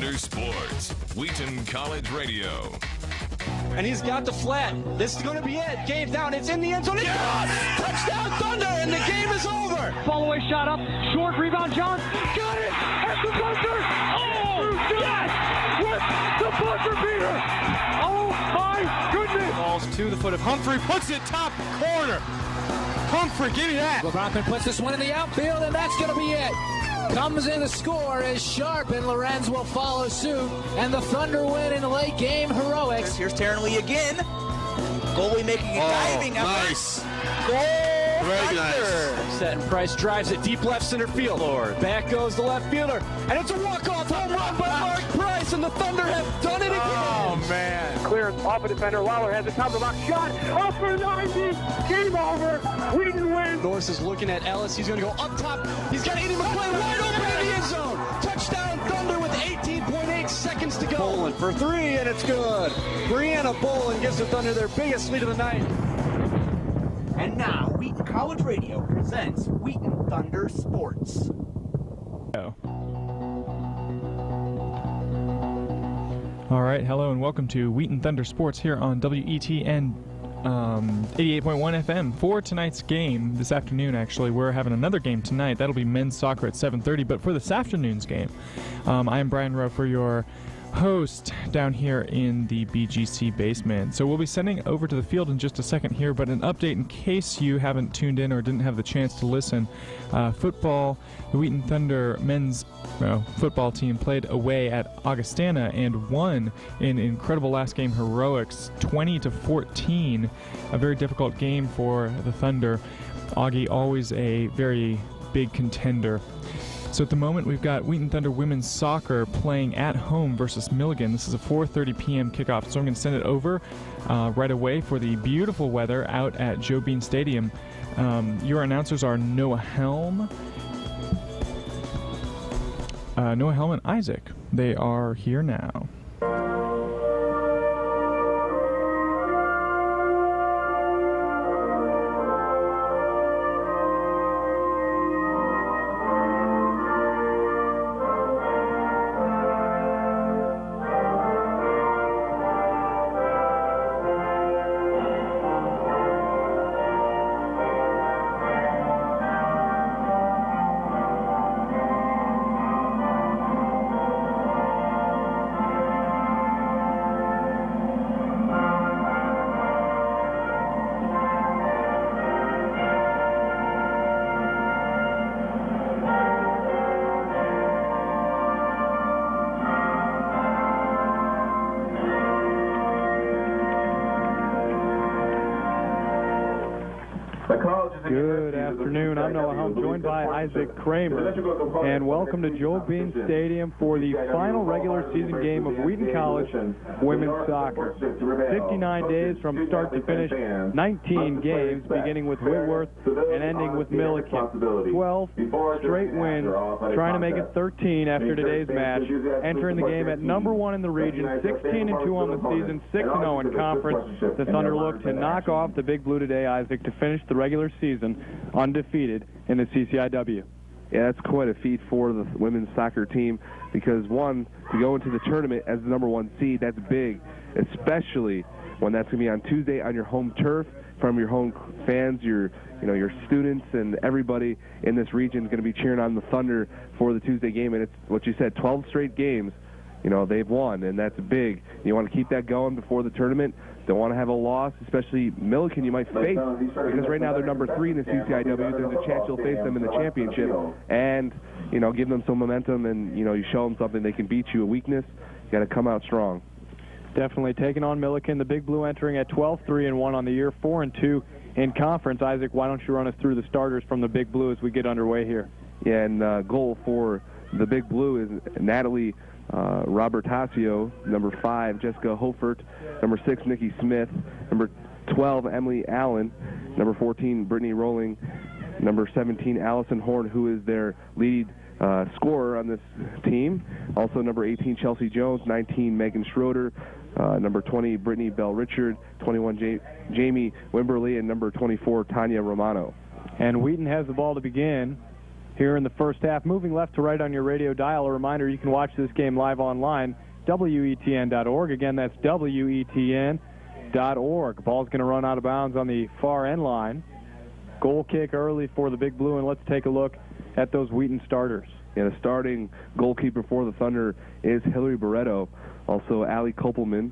Thunder Sports, Wheaton College Radio. And he's got the flat. This is going to be it. Game down. It's in the end zone. It's gone. Touchdown Thunder, and the game is over. Fall away shot up. Short rebound. John got it at the buzzer. Oh, yes! With the buzzer beater. Oh, my goodness. Balls to the foot of Humphrey. Puts it top corner. Humphrey, give me that. LeBronkin puts this one in the outfield, and that's going to be it. Comes in the score is Sharp, and Lorenz will follow suit. And the Thunder win in late game heroics. Here's Taryn Lee again. Goalie making a diving effort. Nice. Goal. Very Thunder. nice. Set and Price drives it deep left center field. Lord. Back goes the left fielder. And it's a walk-off home run by Mark Price, and the Thunder have done it again. Oh, man. Clearance off a defender. Lawler has a top of the box shot. Off for 90. Game over. Wheaton wins. Norris is looking at Ellis. He's going to go up top. He's got Aiden McClain wide open in the end zone. Touchdown Thunder with 18.8 seconds to go. Bolin for three, and it's good. Brianna Bolin gives the Thunder their biggest lead of the night. And now, Wheaton College Radio presents Wheaton Thunder Sports. All right, hello and welcome to Wheaton Thunder Sports here on WETN 88.1 FM for tonight's game. This afternoon, actually, we're having another game tonight. That'll be men's soccer at 7:30. But for this afternoon's game, I am Brian Rowe for your host down here in the BGC basement. So we'll be sending over to the field in just a second here, but an update in case you haven't tuned in or didn't have the chance to listen. Football, the Wheaton Thunder men's football team played away at Augustana and won in incredible last game heroics, 20-14. A very difficult game for the Thunder. Augie, always a very big contender. So at the moment, we've got Wheaton Thunder women's soccer playing at home versus Millikin. This is a 4:30 p.m. kickoff, so I'm going to send it over right away for the beautiful weather out at Joe Bean Stadium. Your announcers are Noah Helm, and Isaac. They are here now. Good afternoon. I'm Noah Helm, joined by Isaac Kramer, and welcome to Joe Bean Stadium for the final regular season game of Wheaton College women's soccer. 59 days from start to finish, 19 games, beginning with Whitworth and ending with Millikin. 12 straight wins, trying to make it 13 after today's match, entering the game at number 1 in the region, 16-2 on the season, 6-0 in conference. The Thunder look to knock off the Big Blue today, Isaac, to finish the regular season undefeated in the CCIW. Yeah, that's quite a feat for the women's soccer team because, one, to go into the tournament as the number 1 seed, that's big, especially when that's going to be on Tuesday on your home turf from your home fans, your students, and everybody in this region is going to be cheering on the Thunder for the Tuesday game. And it's what you said, 12 straight games, they've won, and that's big. You want to keep that going before the tournament. Don't want to have a loss, especially Millikin you might face, because right now they're number 3 in the CCIW. There's a chance you'll face them in the championship, and give them some momentum, and you show them something they can beat you. A weakness, you got to come out strong. Definitely taking on Millikin, the Big Blue entering at 12-3-1 on the year, 4-2 in conference. Isaac, why don't you run us through the starters from the Big Blue as we get underway here? Yeah, and goal for the Big Blue is Natalie Robertasio, number 5, Jessica Hofert, number 6, Nikki Smith, number 12, Emily Allen, number 14, Brittany Rowling, number 17, Allison Horn, who is their lead scorer on this team. Also, number 18, Chelsea Jones, 19, Megan Schroeder, number 20, Brittany Bell-Richard, 21, Jamie Wimberly, and number 24, Tanya Romano. And Wheaton has the ball to begin. here in the first half. Moving left to right on your radio dial. A reminder, you can watch this game live online, WETN.org. Again, that's WETN.org. Ball's going to run out of bounds on the far end line. Goal kick early for the Big Blue, and let's take a look at those Wheaton starters. Yeah, the starting goalkeeper for the Thunder is Hillary Barreto, also Allie Kopelman.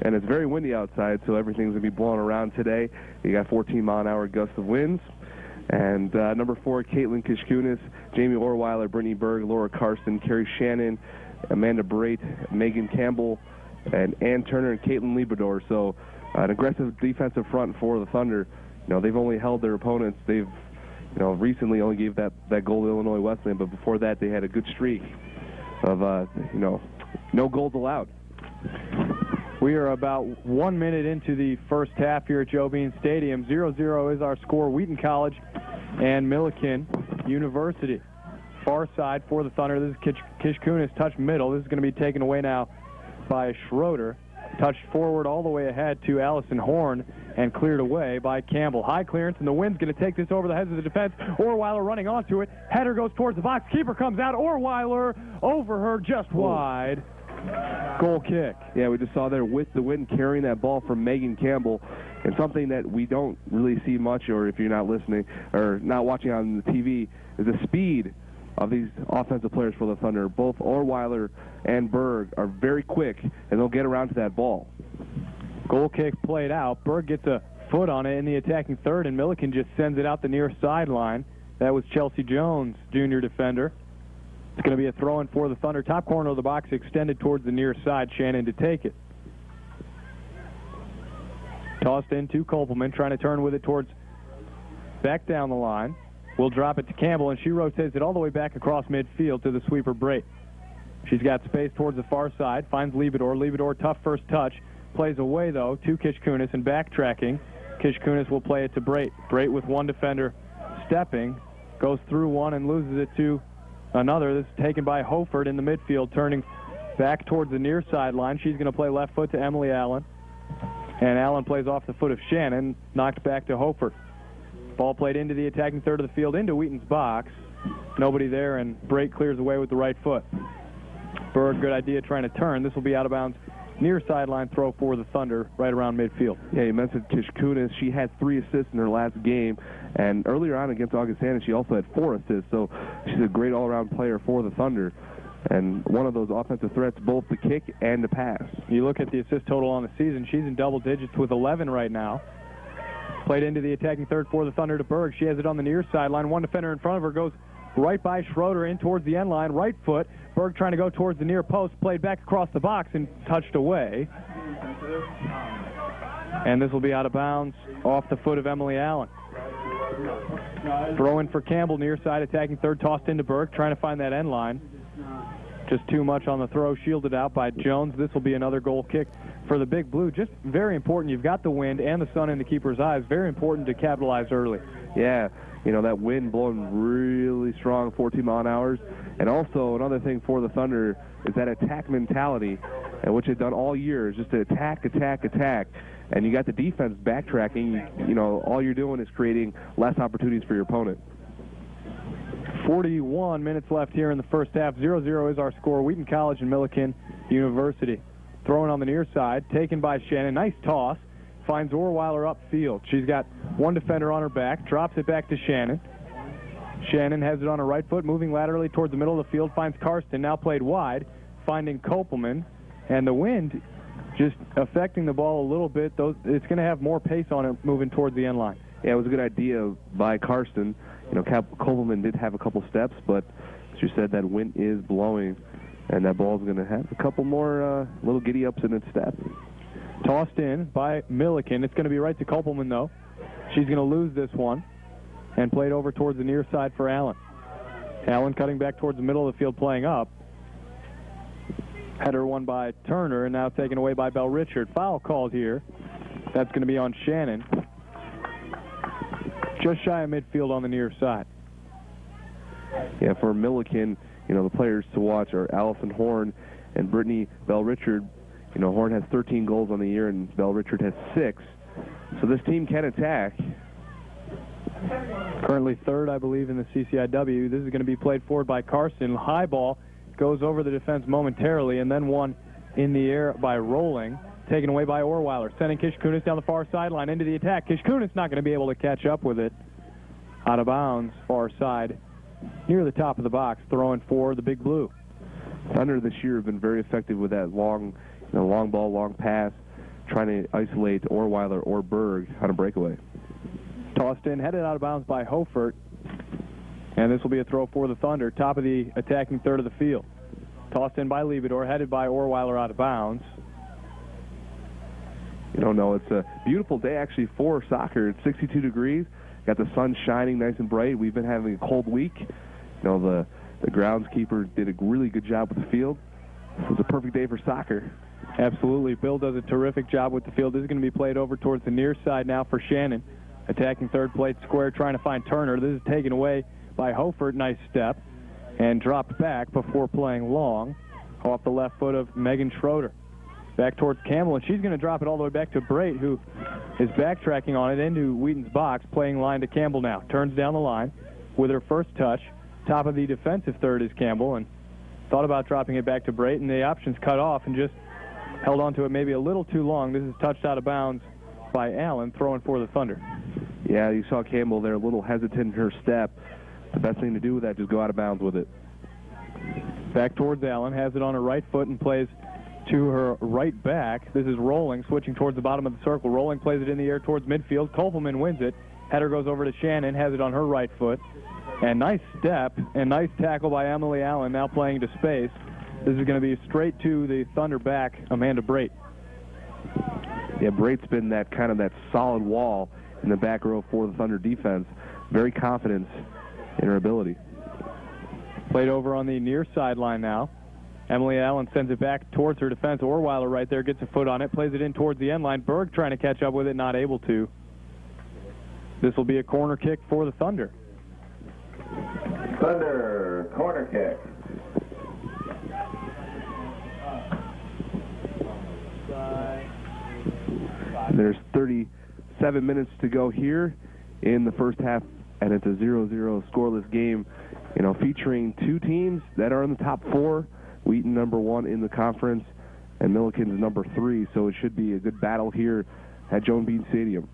And it's very windy outside, so everything's going to be blowing around today. You got 14-mile-an-hour gusts of winds. And number 4, Caitlin Kishkunis, Jamie Orweiler, Brittany Berg, Laura Karsten, Carrie Shannon, Amanda Brate, Megan Campbell, and Ann Turner and Caitlin Lieberdor. So an aggressive defensive front for the Thunder. You know, they've only held their opponents. They've, you know, recently only gave that goal to Illinois Wesleyan, but before that they had a good streak of, you know, no goals allowed. We are about 1 minute into the first half here at Joe Bean Stadium. 0-0 is our score. Wheaton College and Millikin University. Far side for the Thunder. This is Kishkunis, touch middle. This is going to be taken away now by Schroeder. Touched forward all the way ahead to Allison Horn and cleared away by Campbell. High clearance, and the wind's going to take this over the heads of the defense. Orweiler running onto it. Header goes towards the box. Keeper comes out. Orweiler over her, just wide. Goal kick. Yeah, we just saw there with the wind carrying that ball from Megan Campbell, and something that we don't really see much, or if you're not listening or not watching on the TV, is the speed of these offensive players for the Thunder. Both Orweiler and Berg are very quick, and they'll get around to that ball. Goal kick played out. Berg gets a foot on it in the attacking third, and Millikin just sends it out the near sideline. That was Chelsea Jones, junior defender. It's going to be a throw-in for the Thunder. Top corner of the box extended towards the near side. Shannon to take it. Tossed in to Kopelman, trying to turn with it towards back down the line. We'll drop it to Campbell, and she rotates it all the way back across midfield to the sweeper Brate. She's got space towards the far side, finds Lieberdor. Lieberdor, tough first touch. Plays away, though, to Kishkunis, and backtracking. Kishkunis will play it to Brate. Brate with one defender stepping, goes through one and loses it to another. This is taken by Hofert in the midfield, turning back towards the near sideline. She's going to play left foot to Emily Allen. And Allen plays off the foot of Shannon, knocked back to Hofert. Ball played into the attacking third of the field, into Wheaton's box. Nobody there, and Brate clears away with the right foot. Berg, good idea, trying to turn. This will be out of bounds. Near sideline throw for the Thunder, right around midfield. Yeah, you mentioned Kishkunis. She had 3 assists in her last game, and earlier on against Augustana, she also had 4 assists, so she's a great all-around player for the Thunder, and one of those offensive threats, both the kick and the pass. You look at the assist total on the season, she's in double digits with 11 right now. Played into the attacking third for the Thunder to Berg. She has it on the near sideline. One defender in front of her goes right by Schroeder in towards the end line, right foot. Berg trying to go towards the near post, played back across the box and touched away. And this will be out of bounds off the foot of Emily Allen. Throw in for Campbell, near side attacking third, tossed into Berg, trying to find that end line. Just too much on the throw, shielded out by Jones. This will be another goal kick for the Big Blue. Just very important. You've got the wind and the sun in the keeper's eyes. Very important to capitalize early. Yeah, you know, that wind blowing really strong, 14 mile an hour. And also another thing for the Thunder is that attack mentality, and which they've done all year, is just to attack, attack, attack. And you got the defense backtracking. You know, all you're doing is creating less opportunities for your opponent. 41 minutes left here in the first half. 0-0 is our score. Wheaton College and Millikin University. Thrown on the near side, taken by Shannon. Nice toss. Finds Orweiler upfield. She's got one defender on her back. Drops it back to Shannon. Shannon has it on her right foot, moving laterally towards the middle of the field. Finds Karsten, now played wide, finding Kopelman. And the wind just affecting the ball a little bit. It's going to have more pace on it moving towards the end line. Yeah, it was a good idea by Karsten. You know, Kopelman did have a couple steps, but as you said, that wind is blowing, and that ball's going to have a couple more little giddy-ups in its step. Tossed in by Millikin. It's going to be right to Kopelman, though. She's going to lose this one and played over towards the near side for Allen. Allen cutting back towards the middle of the field, playing up. Header won by Turner, and now taken away by Bell Richard. Foul called here. That's going to be on Shannon. Just shy of midfield on the near side. Yeah, for Millikin, you know, the players to watch are Allison Horn and Brittany Bell Richard. You know, Horn has 13 goals on the year, and Bell Richard has 6. So this team can attack. Currently third, I believe, in the CCIW. This is going to be played forward by Carson. High ball goes over the defense momentarily, and then one in the air by Rolling, taken away by Orweiler, sending Kishkunis down the far sideline into the attack. Kishkunis not going to be able to catch up with it. Out of bounds, far side, near the top of the box, throwing for the Big Blue. Thunder this year have been very effective with that long ball, long pass, trying to isolate Orweiler or Berg on a breakaway. Tossed in, headed out of bounds by Hofert, and this will be a throw for the Thunder, top of the attacking third of the field. Tossed in by Liebedor, headed by Orweiler out of bounds. You don't know, it's a beautiful day actually for soccer. It's 62 degrees, got the sun shining nice and bright. We've been having a cold week. You know, the groundskeeper did a really good job with the field. It was a perfect day for soccer. Absolutely. Bill does a terrific job with the field. This is going to be played over towards the near side now for Shannon. Attacking third plate square, trying to find Turner. This is taken away by Hofert. Nice step. And dropped back before playing long off the left foot of Megan Schroeder. Back towards Campbell, and she's going to drop it all the way back to Brait, who is backtracking on it into Wheaton's box, playing line to Campbell now. Turns down the line with her first touch. Top of the defensive third is Campbell, and thought about dropping it back to Brait, and the options cut off and just held on to it maybe a little too long. This is touched out of bounds by Allen, throwing for the Thunder. Yeah, you saw Campbell there a little hesitant in her step. The best thing to do with that, just go out of bounds with it. Back towards Allen, has it on her right foot and plays to her right back. This is Rolling, switching towards the bottom of the circle. Rolling plays it in the air towards midfield. Kopelman wins it. Header goes over to Shannon, has it on her right foot. And nice step and nice tackle by Emily Allen, now playing to space. This is going to be straight to the Thunder back, Amanda Brait. Yeah, Brait's been that solid wall in the back row for the Thunder defense. Very confident in her ability. Played over on the near sideline now. Emily Allen sends it back towards her defense. Orweiler right there gets a foot on it, plays it in towards the end line. Berg trying to catch up with it, not able to. This will be a corner kick for the Thunder. Thunder, corner kick. There's 37 minutes to go here in the first half, and it's a 0-0 scoreless game, you know, featuring two teams that are in the top four. Wheaton #1 in the conference, and Millikin's #3, so it should be a good battle here at Joan Bean Stadium.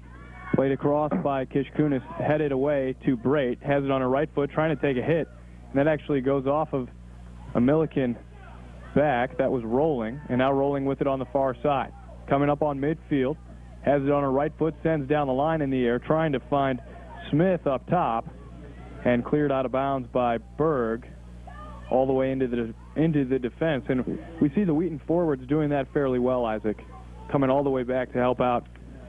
Played across by Kishkunis, headed away to Brait, has it on her right foot, trying to take a hit, and that actually goes off of a Millikin back. That was Rolling, and now Rolling with it on the far side. Coming up on midfield, has it on her right foot, sends down the line in the air, trying to find Smith up top, and cleared out of bounds by Berg all the way into the defense. And we see the Wheaton forwards doing that fairly well, Isaac, coming all the way back to help out.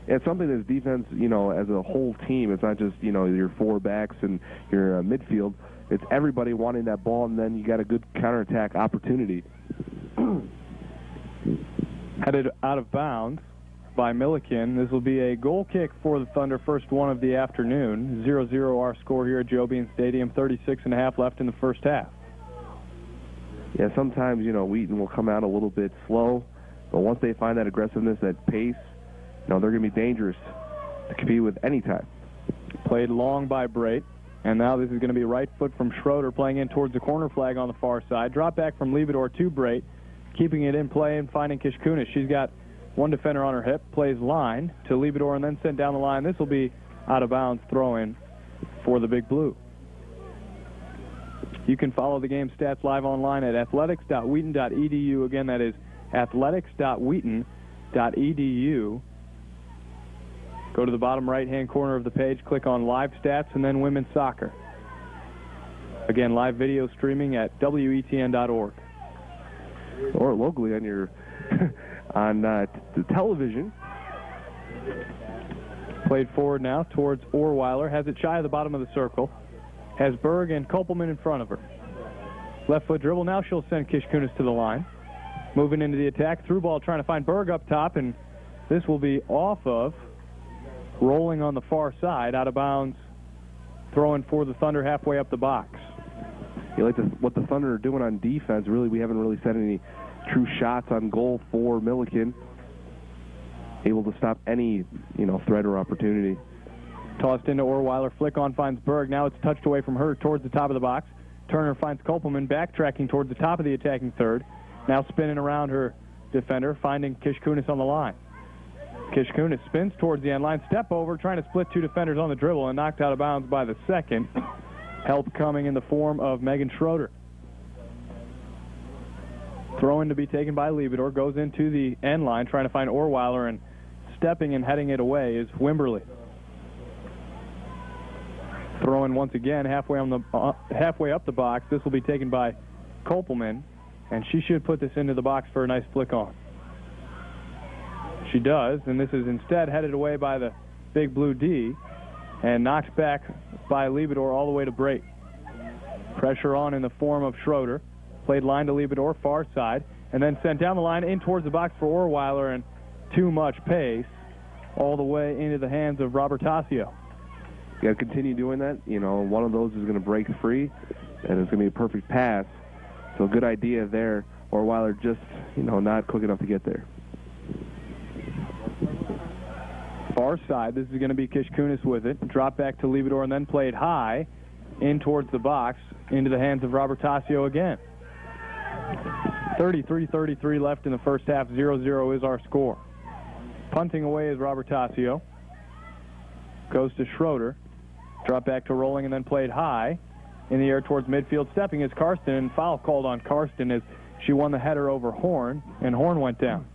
It's something that's defense, you know, as a whole team. It's not just, you know, your four backs and your midfield. It's everybody wanting that ball, and then you got a good counterattack opportunity. Headed out of bounds by Millikin. This will be a goal kick for the Thunder, first one of the afternoon. 0-0 our score here at Joe Bean Stadium, 36.5 left in the first half. Yeah, sometimes, you know, Wheaton will come out a little bit slow, but once they find that aggressiveness, that pace, you know, they're going to be dangerous to compete with any time. Played long by Brait, and now this is going to be right foot from Schroeder playing in towards the corner flag on the far side. Drop back from Liebedor to Brait, keeping it in play and finding Kishkunis. She's got one defender on her hip, plays line to Liebedor and then sent down the line. This will be out of bounds throw-in for the Big Blue. You can follow the game stats live online at athletics.wheaton.edu. Again, that is athletics.wheaton.edu. Go to the bottom right-hand corner of the page, click on Live Stats, and then Women's Soccer. Again, live video streaming at WETN.org. Or locally on your on the television. Played forward now towards Orweiler. Has it shy of the bottom of the circle. Has Berg and Kopelman in front of her. Left foot dribble. Now she'll send Kishkunis to the line. Moving into the attack. Through ball trying to find Berg up top, and this will be off of Rolling on the far side, out of bounds, throwing for the Thunder halfway up the box. You like what the Thunder are doing on defense. Really, we haven't really set any true shots on goal for Millikin. Able to stop any, you know, threat or opportunity. Tossed into Orweiler. Flick on finds Berg. Now it's touched away from her towards the top of the box. Turner finds Kopelman backtracking towards the top of the attacking third. Now spinning around her defender, finding Kishkunis on the line. Kishkunis spins towards the end line. Step over, trying to split two defenders on the dribble and knocked out of bounds by the second. Help coming in the form of Megan Schroeder. Throw-in to be taken by Liebedor. Goes into the end line, trying to find Orweiler, and stepping and heading it away is Wimberly. Throw-in once again, halfway up the box. This will be taken by Kopelman, and she should put this into the box for a nice flick on. She does, and this is instead headed away by the big blue D and knocked back by Liebedor all the way to break. Pressure on in the form of Schroeder. Played line to Liebedor, far side, and then sent down the line in towards the box for Orweiler, and too much pace all the way into the hands of Robert Tassio. You got to continue doing that. You know, one of those is going to break free, and it's going to be a perfect pass. So good idea there. Orweiler just, not quick enough to get there. Far side, this is going to be Kishkunis with it. Drop back to Liebedor and then played high in towards the box into the hands of Robert Tassio again. 33-33 left in the first half. 0-0 is our score. Punting away is Robert Tassio. Goes to Schroeder. Drop back to Rolling and then played high in the air towards midfield. Stepping is Karsten, and foul called on Karsten as she won the header over Horn, and Horn went down.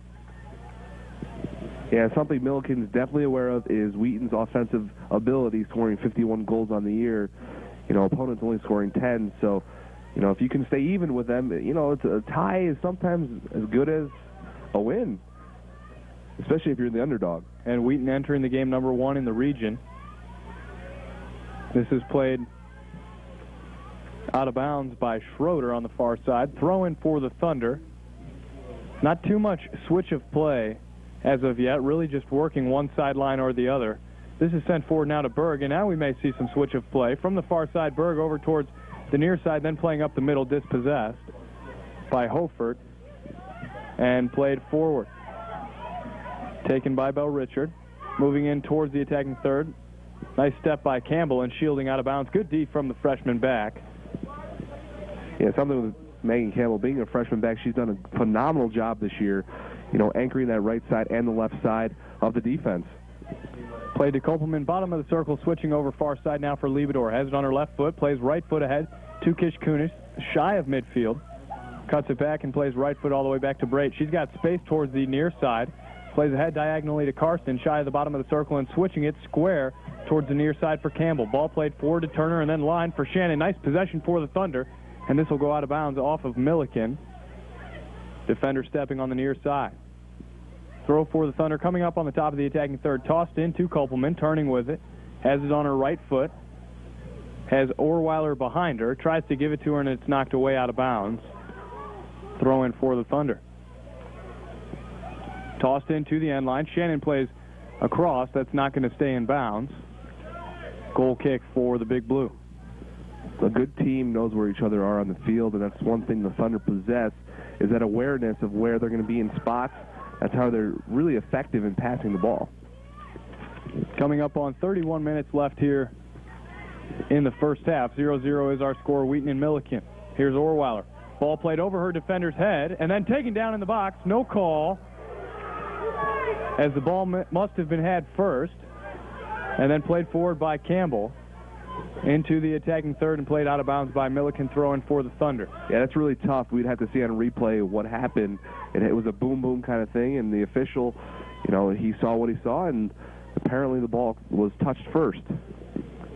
Yeah, something Millikin's definitely aware of is Wheaton's offensive ability, scoring 51 goals on the year. Opponents only scoring 10, so, if you can stay even with them, it's a tie is sometimes as good as a win, especially if you're the underdog. And Wheaton entering the game number 1 in the region. This is played out of bounds by Schroeder on the far side. Throw in for the Thunder. Not too much switch of play as of yet, really just working one sideline or the other. This is sent forward now to Berg, and now we may see some switch of play. From the far side, Berg over towards the near side, then playing up the middle, dispossessed by Hofert, and played forward. Taken by Bell Richard. Moving in towards the attacking third. Nice step by Campbell and shielding out of bounds. Good D from the freshman back. Yeah, something with Megan Campbell being a freshman back, she's done a phenomenal job this year, anchoring that right side and the left side of the defense. Played to Kopelman, bottom of the circle, switching over far side now for Liebedor. Has it on her left foot, plays right foot ahead to Kishkunis, shy of midfield. Cuts it back and plays right foot all the way back to Brait. She's got space towards the near side. Plays ahead diagonally to Karsten, shy of the bottom of the circle, and switching it square towards the near side for Campbell. Ball played forward to Turner and then line for Shannon. Nice possession for the Thunder, and this will go out of bounds off of Millikin. Defender stepping on the near side. Throw for the Thunder coming up on the top of the attacking third. Tossed into Kopelman, turning with it. Has it on her right foot. Has Orweiler behind her. Tries to give it to her, and it's knocked away out of bounds. Throw in for the Thunder. Tossed into the end line. Shannon plays across. That's not going to stay in bounds. Goal kick for the Big Blue. A good team knows where each other are on the field, and that's one thing the Thunder possess, is that awareness of where they're going to be in spots. That's how they're really effective in passing the ball. Coming up on 31 minutes left here in the first half. 0-0 is our score, Wheaton and Millikin. Here's Orweiler. Ball played over her defender's head, and then taken down in the box. No call, as the ball must have been had first, and then played forward by Campbell into the attacking third and played out of bounds by Millikin, throwing for the Thunder. Yeah, that's really tough. We'd have to see on replay what happened. It was a boom-boom kind of thing, and the official, he saw what he saw, and apparently the ball was touched first.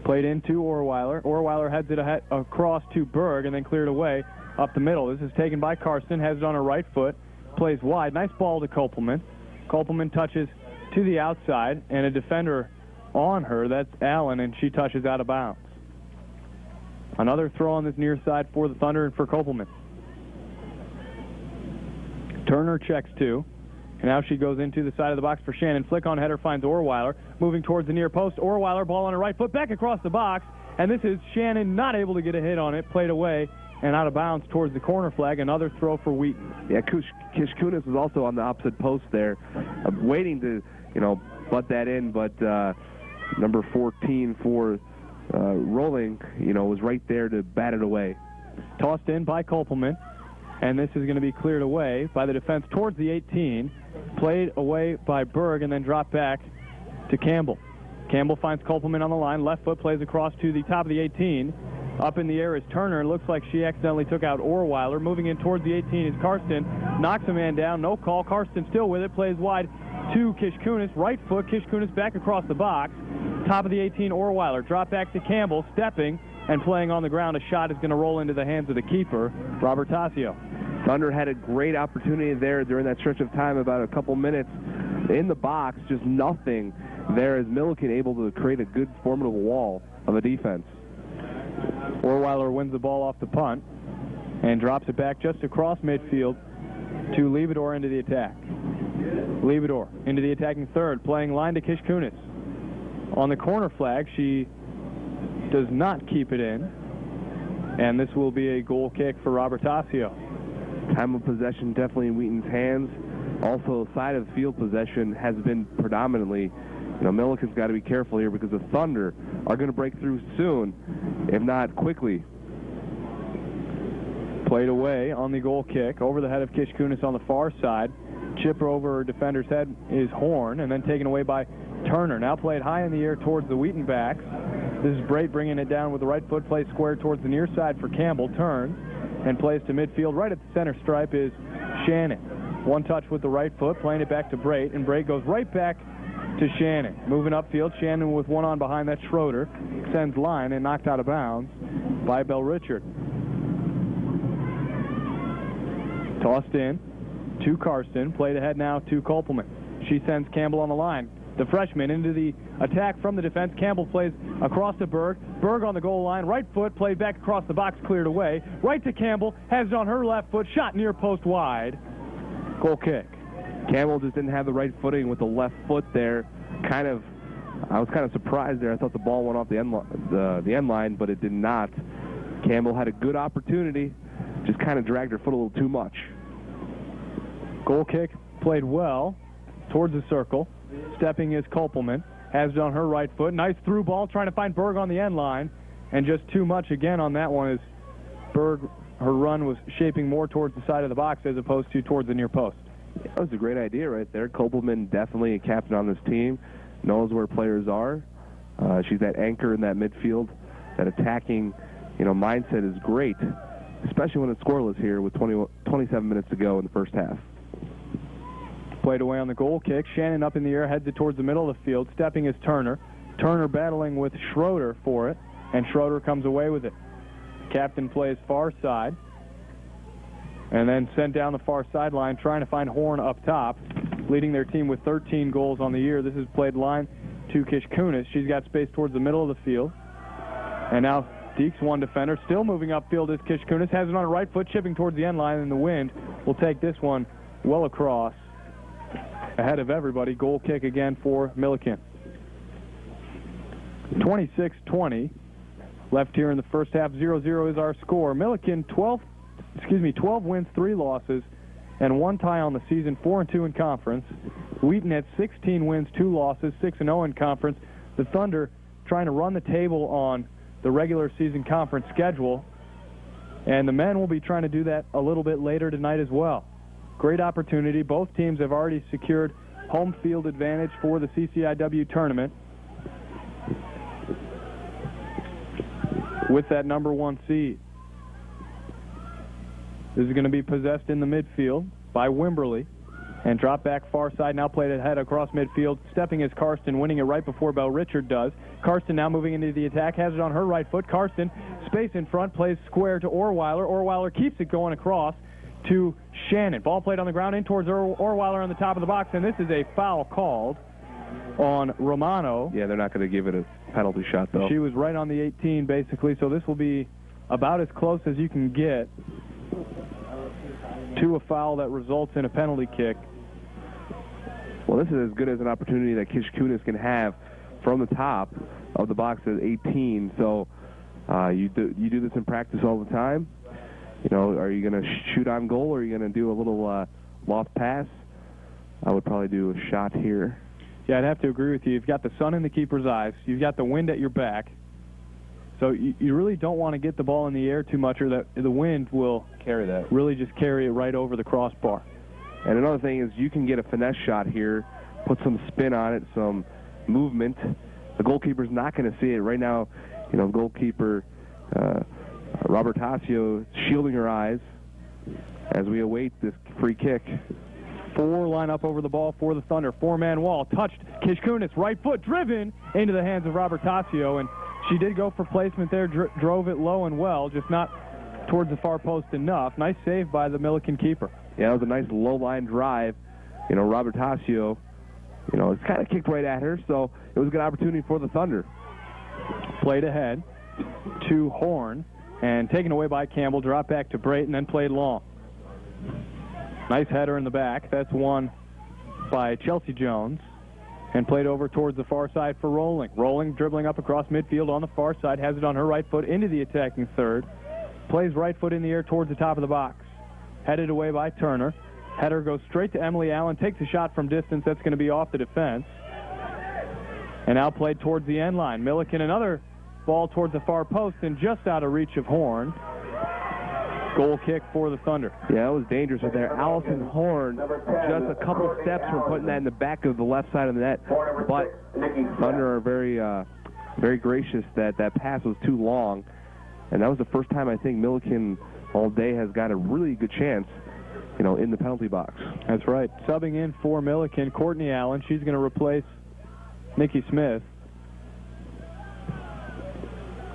Played into Orweiler. Orweiler heads it across to Berg and then cleared away up the middle. This is taken by Karsten, has it on her right foot, plays wide. Nice ball to Kopelman. Kopelman touches to the outside, and a defender on her, that's Allen, and she touches out of bounds. Another throw on this near side for the Thunder and for Kopelman. Turner checks two, and now she goes into the side of the box for Shannon. Flick on header finds Orweiler, moving towards the near post. Orweiler, ball on her right foot, back across the box, and this is Shannon not able to get a hit on it, played away and out of bounds towards the corner flag. Another throw for Wheaton. Yeah, Kishkunis was also on the opposite post there, waiting to, butt that in, but number 14 for Rolling, was right there to bat it away. Tossed in by Kopelman, and this is going to be cleared away by the defense towards the 18, played away by Berg, and then dropped back to Campbell. Campbell finds Kopelman on the line, left foot plays across to the top of the 18. Up in the air is Turner. It looks like she accidentally took out Orweiler. Moving in towards the 18 is Karsten. Knocks a man down. No call. Karsten still with it. Plays wide to Kishkunis. Right foot. Kishkunis back across the box. Top of the 18, Orweiler. Drop back to Campbell. Stepping and playing on the ground. A shot is going to roll into the hands of the keeper, Robert Tassio. Thunder had a great opportunity there during that stretch of time, about a couple minutes in the box. Just nothing there as Millikin able to create a good, formidable wall of a defense. Orweiler wins the ball off the punt and drops it back just across midfield to Liebedor into the attack. Liebedor into the attacking third, playing line to Kishkunis. On the corner flag, she does not keep it in, and this will be a goal kick for Robert Tassio. Time of possession definitely in Wheaton's hands. Also, side of the field possession has been predominantly. Millikin's got to be careful here because the Thunder are going to break through soon, if not quickly. Played away on the goal kick, over the head of Kishkunis on the far side. Chip over defender's head is Horn, and then taken away by Turner. Now played high in the air towards the Wheaton backs. This is Brait bringing it down with the right foot, plays square towards the near side for Campbell. Turns and plays to midfield. Right at the center stripe is Shannon. One touch with the right foot, playing it back to Brait, and Brait goes right back to Shannon. Moving upfield, Shannon with one on behind that Schroeder. Sends line and knocked out of bounds by Bell Richard. Tossed in to Karsten. Played ahead now to Kopelman. She sends Campbell on the line. The freshman into the attack from the defense. Campbell plays across to Berg. Berg on the goal line. Right foot played back across the box, cleared away. Right to Campbell. Has it on her left foot. Shot near post wide. Goal kick. Campbell just didn't have the right footing with the left foot there. I was kind of surprised there. I thought the ball went off the end line, but it did not. Campbell had a good opportunity, just kind of dragged her foot a little too much. Goal kick played well towards the circle. Stepping is Kopelman. Has it on her right foot. Nice through ball, trying to find Berg on the end line. And just too much again on that one as Berg, her run was shaping more towards the side of the box as opposed to towards the near post. That was a great idea right there. Kopelman, definitely a captain on this team, knows where players are. She's that anchor in that midfield. That attacking, mindset is great, especially when it's scoreless here with 27 minutes to go in the first half. Played away on the goal kick. Shannon up in the air, heads it towards the middle of the field. Stepping is Turner. Turner battling with Schroeder for it, and Schroeder comes away with it. Captain plays far side, and then sent down the far sideline, trying to find Horn up top, leading their team with 13 goals on the year. This is played line to Kishkunis. She's got space towards the middle of the field. And now Deeks, one defender, still moving upfield is Kishkunis. Has it on her right foot, chipping towards the end line, and the wind will take this one well across. Ahead of everybody, goal kick again for Millikin. 26-20. Left here in the first half, 0-0 is our score. Millikin 12 wins, 3 losses, and 1 tie on the season, 4-2 in conference. Wheaton had 16 wins, 2 losses, 6-0 in conference. The Thunder trying to run the table on the regular season conference schedule, and the men will be trying to do that a little bit later tonight as well. Great opportunity. Both teams have already secured home field advantage for the CCIW tournament with that number 1 seed. This is going to be possessed in the midfield by Wimberly. And drop back far side, now played ahead across midfield. Stepping is Karsten, winning it right before Bell Richard does. Karsten now moving into the attack, has it on her right foot. Karsten, space in front, plays square to Orweiler. Orweiler keeps it going across to Shannon. Ball played on the ground in towards Orweiler on the top of the box, and this is a foul called on Romano. Yeah, they're not going to give it a penalty shot, though. She was right on the 18, basically, so this will be about as close as you can get to a foul that results in a penalty kick. Well, this is as good as an opportunity that Kishkunis can have from the top of the box at 18. So you do this in practice all the time. Are you going to shoot on goal, or are you going to do a little loft pass? I would probably do a shot here. Yeah, I'd have to agree with you. You've got the sun in the keeper's eyes. You've got the wind at your back. So you really don't want to get the ball in the air too much, or the wind will carry that. Really just carry it right over the crossbar. And another thing is you can get a finesse shot here, put some spin on it, some movement. The goalkeeper's not going to see it. Right now, goalkeeper Robert Tassio shielding her eyes as we await this free kick. 4 line up over the ball for the Thunder. 4-man wall, touched. Kishkunis, right foot, driven into the hands of Robert Tassio, and she did go for placement there, drove it low and well, just not towards the far post enough. Nice save by the Millikin keeper. Yeah, it was a nice low-line drive. Robert Tassio, it's kind of kicked right at her, so it was a good opportunity for the Thunder. Played ahead to Horn, and taken away by Campbell, dropped back to Brayton, then played long. Nice header in the back. That's won by Chelsea Jones, and played over towards the far side for Rolling. Rolling dribbling up across midfield on the far side, has it on her right foot into the attacking third. Plays right foot in the air towards the top of the box. Headed away by Turner. Header goes straight to Emily Allen, takes a shot from distance. That's going to be off the defense. And now played towards the end line. Millikin, another ball towards the far post and just out of reach of Horn. Goal kick for the Thunder. Yeah, it was dangerous right there. Allison Horn just a couple steps from putting that in the back of the left side of the net. But Thunder are very gracious that pass was too long. And that was the first time I think Millikin all day has got a really good chance, in the penalty box. That's right. Subbing in for Millikin, Courtney Allen. She's going to replace Nikki Smith.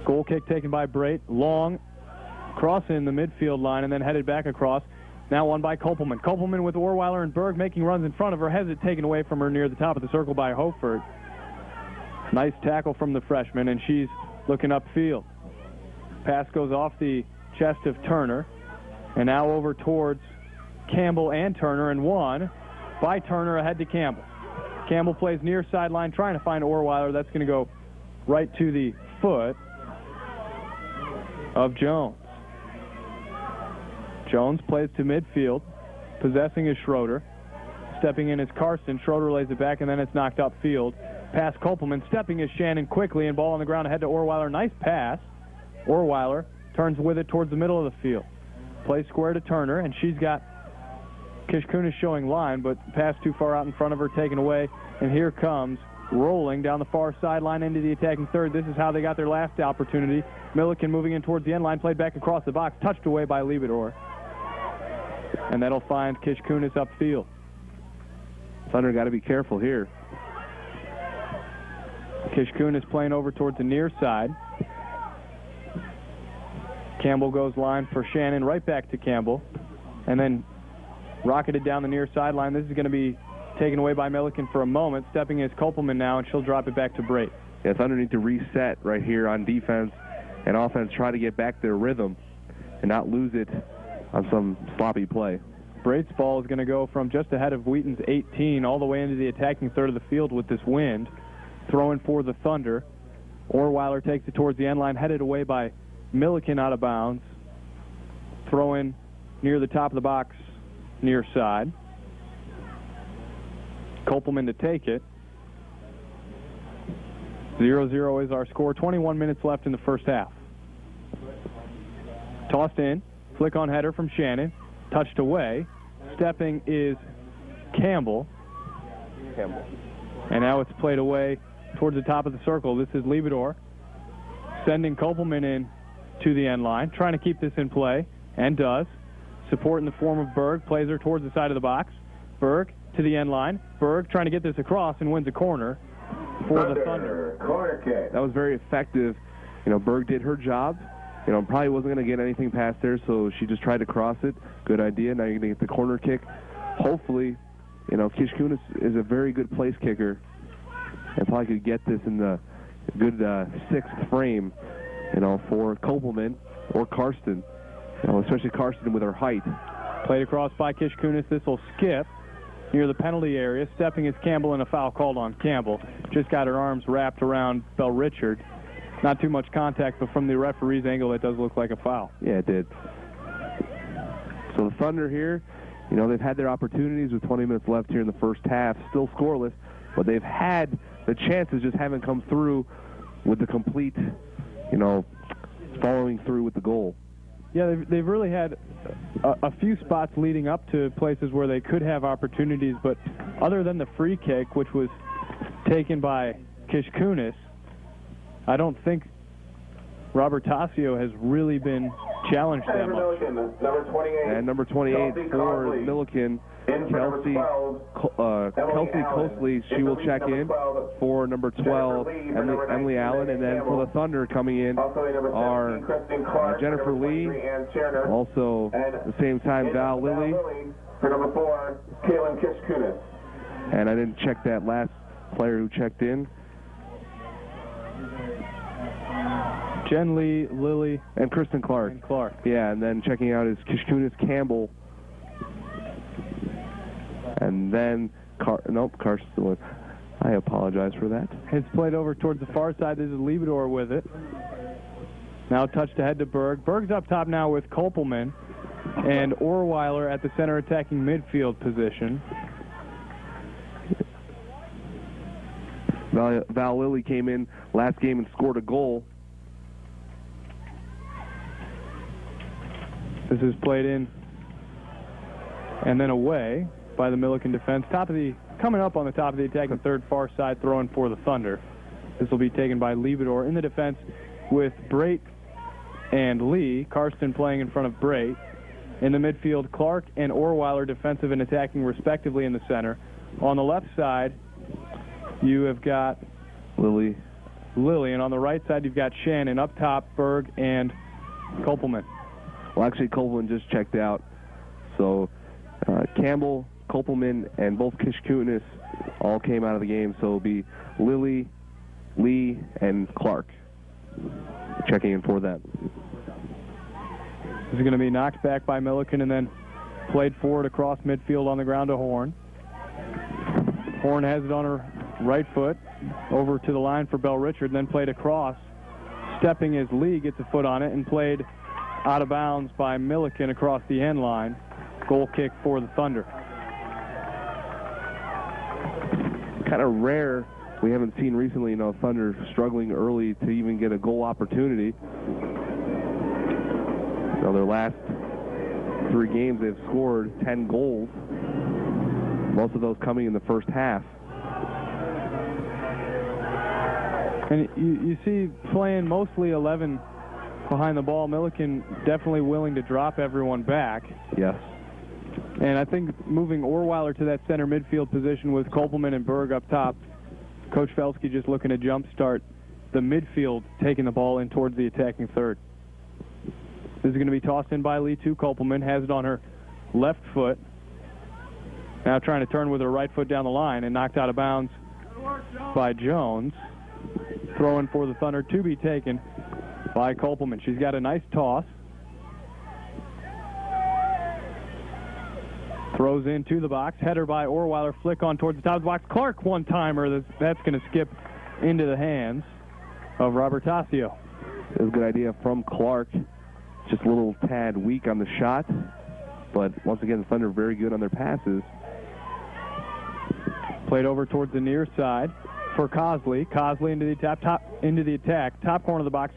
Goal kick taken by Brait. Long, crossing the midfield line and then headed back across. Now won by Kopelman. Kopelman with Orweiler and Berg making runs in front of her. Has it taken away from her near the top of the circle by Hofert. Nice tackle from the freshman, and she's looking upfield. Pass goes off the chest of Turner, and now over towards Campbell and Turner, and won by Turner ahead to Campbell. Campbell plays near sideline, trying to find Orweiler. That's going to go right to the foot of Jones. Jones plays to midfield, possessing is Schroeder. Stepping in is Karsten. Schroeder lays it back, and then it's knocked upfield. Pass Kopelman. Stepping is Shannon quickly, and ball on the ground ahead to Orweiler. Nice pass. Orweiler turns with it towards the middle of the field. Plays square to Turner, and she's got Kishkunis showing line, but pass too far out in front of her, taken away. And here comes Rolling down the far sideline into the attacking third. This is how they got their last opportunity. Millikin moving in towards the end line, played back across the box, touched away by Liebedor. And that'll find Kishkunis upfield. Thunder got to be careful here. Kishkunis playing over towards the near side. Campbell goes line for Shannon, right back to Campbell. And then rocketed down the near sideline. This is going to be taken away by Millikin for a moment. Stepping is Kopelman now, and she'll drop it back to Brait. Yeah, Thunder need to reset right here on defense and offense, try to get back their rhythm and not lose it on some sloppy play. Brait's ball is going to go from just ahead of Wheaton's 18 all the way into the attacking third of the field with this wind. Throwing for the Thunder. Orweiler takes it towards the end line, headed away by Millikin out of bounds. Throw in near the top of the box, near side. Kopelman to take it. 0-0 is our score. 21 minutes left in the first half. Tossed in. Flick on header from Shannon. Touched away. Stepping is Campbell. And now it's played away towards the top of the circle. This is Liebedor sending Kopelman in to the end line, trying to keep this in play, and does. Support in the form of Berg. Plays her towards the side of the box. Berg to the end line. Berg trying to get this across and wins a corner for the Thunder. Corner kick. That was very effective. Berg did her job. Probably wasn't going to get anything past there, so she just tried to cross it. Good idea. Now you're going to get the corner kick. Hopefully, Kishkunis is a very good place kicker and probably could get this in the good sixth frame, for Kopelman or Karsten, especially Karsten with her height. Played across by Kishkunis. This will skip near the penalty area. Stepping is Campbell, and a foul called on Campbell. Just got her arms wrapped around Bell Richard. Not too much contact, but from the referee's angle, it does look like a foul. Yeah, it did. So the Thunder here, You know, they've had their opportunities with 20 minutes left here in the first half, still scoreless, but they've had the chances, just haven't come through with the complete, you know, following through with the goal. Yeah, they've really had a few spots leading up to places where they could have opportunities, but other than the free kick, which was taken by Kishkunis, I don't think Robert Tassio has really been challenged that much. And number 28 for Millikin, Kelsey Closely, she will check in for number 12, Emily Allen, and then for the Thunder coming in are Jennifer Lee, also at the same time Val Lilly, for number 4, Kaylin Kishkunis. and I didn't check that last player who checked in. Jen Lee, Lilly, and Kristen Clark. Yeah, and then checking out is Kishkunis Campbell. And then, Carson. I apologize for that. It's played over towards the far side. This is Liebedor with it. Now touched ahead to Berg. Berg's up top now with Kopelman and Orweiler at the center attacking midfield position. Val Lilly came in last game and scored a goal. This is played in and then away by the Millikin defense. Coming up on the top of the attacking third, far side, throwing for the Thunder. This will be taken by Liebedor in the defense with Brait and Lee. Karsten playing in front of Brait. In the midfield, Clark and Orweiler defensive and attacking respectively in the center. On the left side, you have got Lilly, and on the right side, you've got Shannon. Up top, Berg and Kopelman. Well, actually, Kopelman just checked out. So Campbell, Kopelman, and both Kishkunis all came out of the game. So it'll be Lilly, Lee, and Clark checking in for that. This is going to be knocked back by Millikin and then played forward across midfield on the ground to Horn. Horn has it on her right foot over to the line for Bell Richard, then played across. Stepping as Lee gets a foot on it and played out of bounds by Millikin across the end line. Goal kick for the Thunder. Kind of rare. We haven't seen recently, Thunder struggling early to even get a goal opportunity. Their last 3 games, they've scored 10 goals. Most of those coming in the first half. And you see playing mostly 11 behind the ball. Millikin definitely willing to drop everyone back. Yes. And I think moving Orweiler to that center midfield position with Kopelman and Berg up top, Coach Felsky just looking to jumpstart the midfield, taking the ball in towards the attacking third. This is going to be tossed in by Lee to Kopelman, has it on her left foot. Now trying to turn with her right foot down the line and knocked out of bounds by Jones. Throwing for the Thunder to be taken by Kopelman. She's got a nice toss. Throws into the box. Header by Orweiler. Flick on towards the top of the box. Clark one-timer. That's going to skip into the hands of Robert Tassio. It was a good idea from Clark. Just a little tad weak on the shot. But once again, the Thunder very good on their passes. Played over towards the near side for Cosley. Cosley into the attack. Top corner of the box.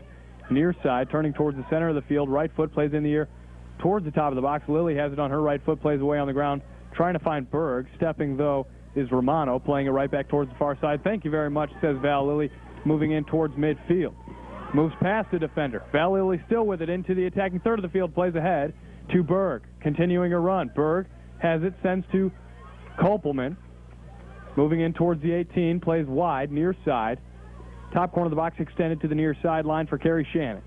Near side. Turning towards the center of the field. Right foot plays in the air towards the top of the box. Lilly has it on her right foot. Plays away on the ground. Trying to find Berg. Stepping, though, is Romano. Playing it right back towards the far side. Thank you very much, says Val Lilly. Moving in towards midfield. Moves past the defender. Val Lilly still with it into the attacking third of the field. Plays ahead to Berg. Continuing her run. Berg has it. Sends to Kopelman. Moving in towards the 18. Plays wide. Near side. Top corner of the box extended to the near sideline for Carrie Shannon.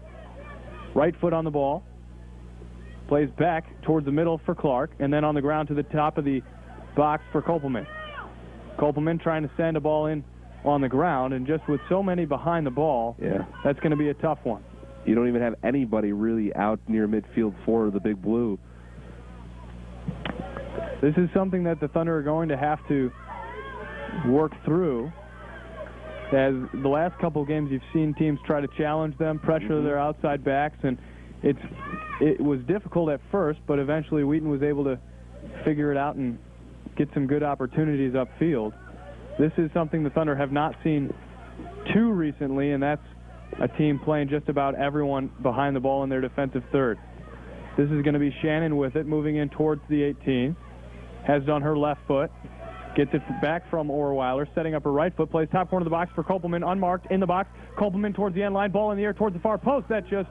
Right foot on the ball. Plays back towards the middle for Clark. And then on the ground to the top of the box for Kopelman. Kopelman trying to send a ball in on the ground, and just with so many behind the ball, that's going to be a tough one. You don't even have anybody really out near midfield for the Big Blue. This is something that the Thunder are going to have to work through. As the last couple of games, you've seen teams try to challenge them, pressure their outside backs, and it was difficult at first, but eventually Wheaton was able to figure it out and get some good opportunities upfield. This is something the Thunder have not seen too recently, and that's a team playing just about everyone behind the ball in their defensive third. This is going to be Shannon with it, moving in towards the 18. Has it on her left foot. Gets it back from Orweiler, setting up her right foot, plays top corner of the box for Kopelman, unmarked in the box. Kopelman towards the end line, ball in the air towards the far post. That just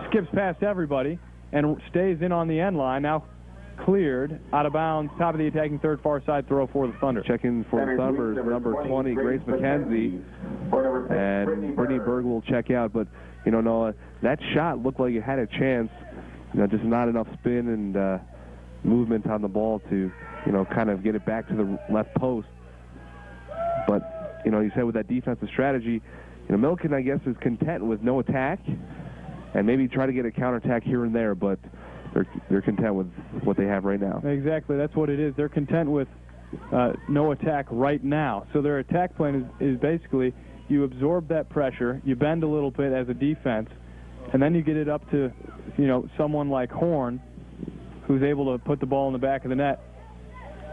skips past everybody and stays in on the end line. Now cleared, out of bounds, top of the attacking third, far side throw for the Thunder. Checking for the Thunder, number 20, Grace McKenzie, and Brittany Berg will check out. But, you know, Noah, that shot looked like it had a chance. You know, just not enough spin and movement on the ball to, you know, kind of get it back to the left post. But, you know, you said with that defensive strategy, you know, Millikin, I guess, is content with no attack and maybe try to get a counterattack here and there, but they're content with what they have right now. Exactly, that's what it is. They're content with no attack right now. So their attack plan is basically you absorb that pressure, you bend a little bit as a defense, and then you get it up to, you know, someone like Horn, who's able to put the ball in the back of the net.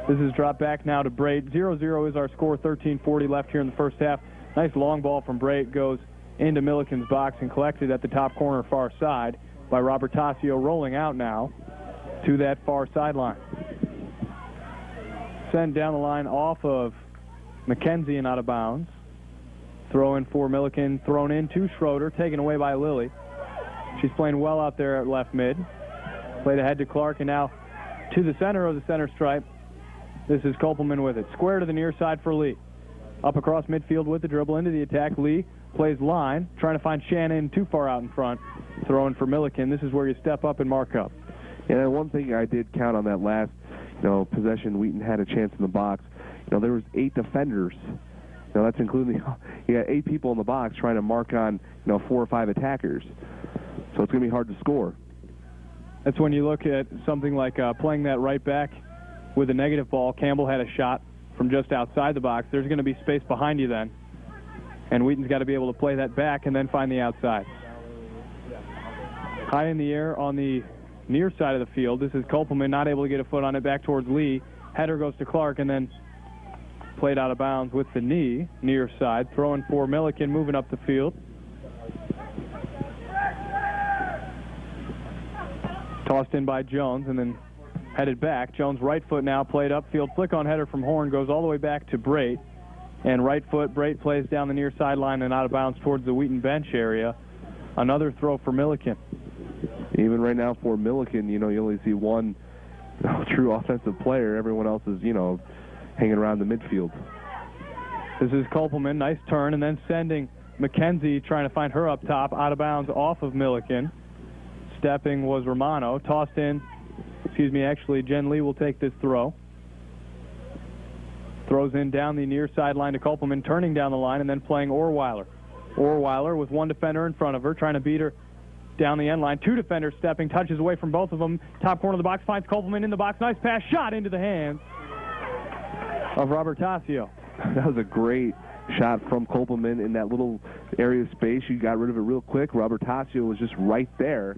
This is dropped back now to Braid. 0-0 is our score, 13:40 left here in the first half. Nice long ball from Braid, goes into Millikin's box and collected at the top corner far side by Robert Tassio, rolling out now to that far sideline. Send down the line off of McKenzie and out of bounds. Throw in for Millikin, thrown in to Schroeder, taken away by Lilly. She's playing well out there at left mid. Played ahead to Clark, and now to the center of the center stripe. This is Kopelman with it. Square to the near side for Lee. Up across midfield with the dribble into the attack. Lee plays line, trying to find Shannon too far out in front. Throwing for Millikin. This is where you step up and mark up. And one thing I did count on that last, you know, possession, Wheaton had a chance in the box. You know, there was 8 defenders. You know, that's including you got 8 people in the box trying to mark on, you know, 4 or 5 attackers. So it's going to be hard to score. That's when you look at something like playing that right back with a negative ball. Campbell had a shot from just outside the box. There's going to be space behind you then. And Wheaton's got to be able to play that back and then find the outside. High in the air on the near side of the field. This is Kopelman, not able to get a foot on it, back towards Lee. Header goes to Clark and then played out of bounds with the knee, near side. Throwing for Millikin, moving up the field. Tossed in by Jones and then headed back. Jones right foot now, played upfield. Flick on header from Horn, goes all the way back to Brait. And right foot, Brait plays down the near sideline and out of bounds towards the Wheaton bench area. Another throw for Millikin. Even right now for Millikin, you know, you only see one true offensive player. Everyone else is, you know, hanging around the midfield. This is Kopelman, nice turn, and then sending McKenzie, trying to find her up top, out of bounds off of Millikin. Stepping was Romano, tossed in, actually Jen Lee will take this throw. Throws in down the near sideline to Kopelman, turning down the line and then playing Orweiler. Orweiler with one defender in front of her, trying to beat her down the end line. 2 defenders stepping, touches away from both of them. Top corner of the box, finds Kopelman in the box. Nice pass, shot into the hands of Robert Tassio. That was a great shot from Kopelman in that little area of space. You got rid of it real quick. Robert Tassio was just right there,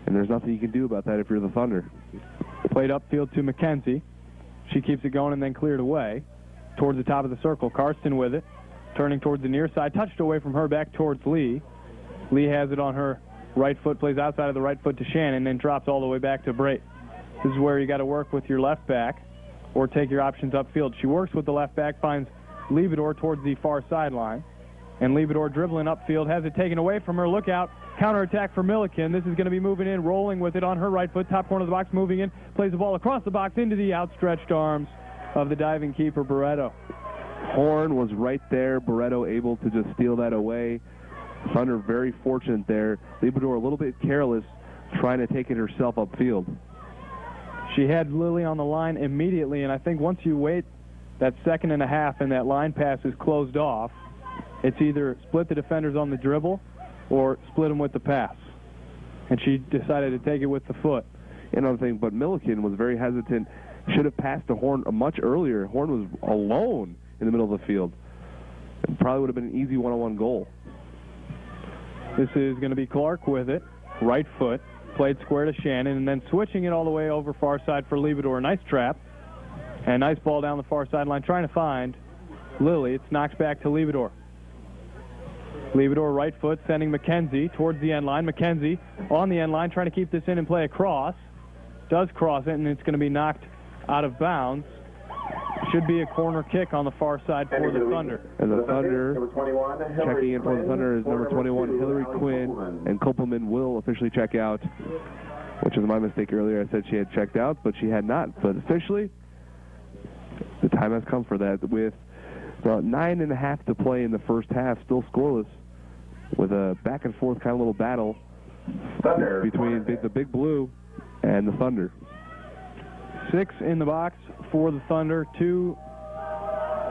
and there's nothing you can do about that if you're the Thunder. Played upfield to McKenzie. She keeps it going and then cleared away towards the top of the circle. Karsten with it, turning towards the near side, touched away from her back towards Lee. Lee has it on her right foot, plays outside of the right foot to Shannon, and drops all the way back to Brait. This is where you got to work with your left back or take your options upfield. She works with the left back, finds Liebedor towards the far sideline, and Liebedor dribbling upfield, has it taken away from her. Look out, counterattack for Millikin. This is going to be moving in, rolling with it on her right foot, top corner of the box, moving in, plays the ball across the box into the outstretched arms of the diving keeper, Barreto. Horn was right there. Barreto able to just steal that away. Thunder very fortunate there. Liebedor a little bit careless, trying to take it herself upfield. She had Lilly on the line immediately, and I think once you wait that second and a half and that line pass is closed off, it's either split the defenders on the dribble or split them with the pass. And she decided to take it with the foot. Another thing, but Millikin was very hesitant. Should have passed to Horn much earlier. Horn was alone in the middle of the field. It probably would have been an easy one-on-one goal. This is going to be Clark with it, right foot. Played square to Shannon, and then switching it all the way over far side for Liebedor. Nice trap. And nice ball down the far sideline, trying to find Lily. It's knocked back to Liebedor. Liebedor right foot sending McKenzie towards the end line. McKenzie on the end line trying to keep this in and play across. Does cross it, and it's going to be knocked out of bounds. Should be a corner kick on the far side for the Thunder. And the Thunder, checking in for the Thunder is number 21, Hillary Quinn, and Kopelman will officially check out, which was my mistake earlier. I said she had checked out, but she had not. But officially, the time has come for that. With about 9.5 to play in the first half, still scoreless, with a back-and-forth kind of little battle between the Big Blue and the Thunder. 6 in the box for the Thunder, 2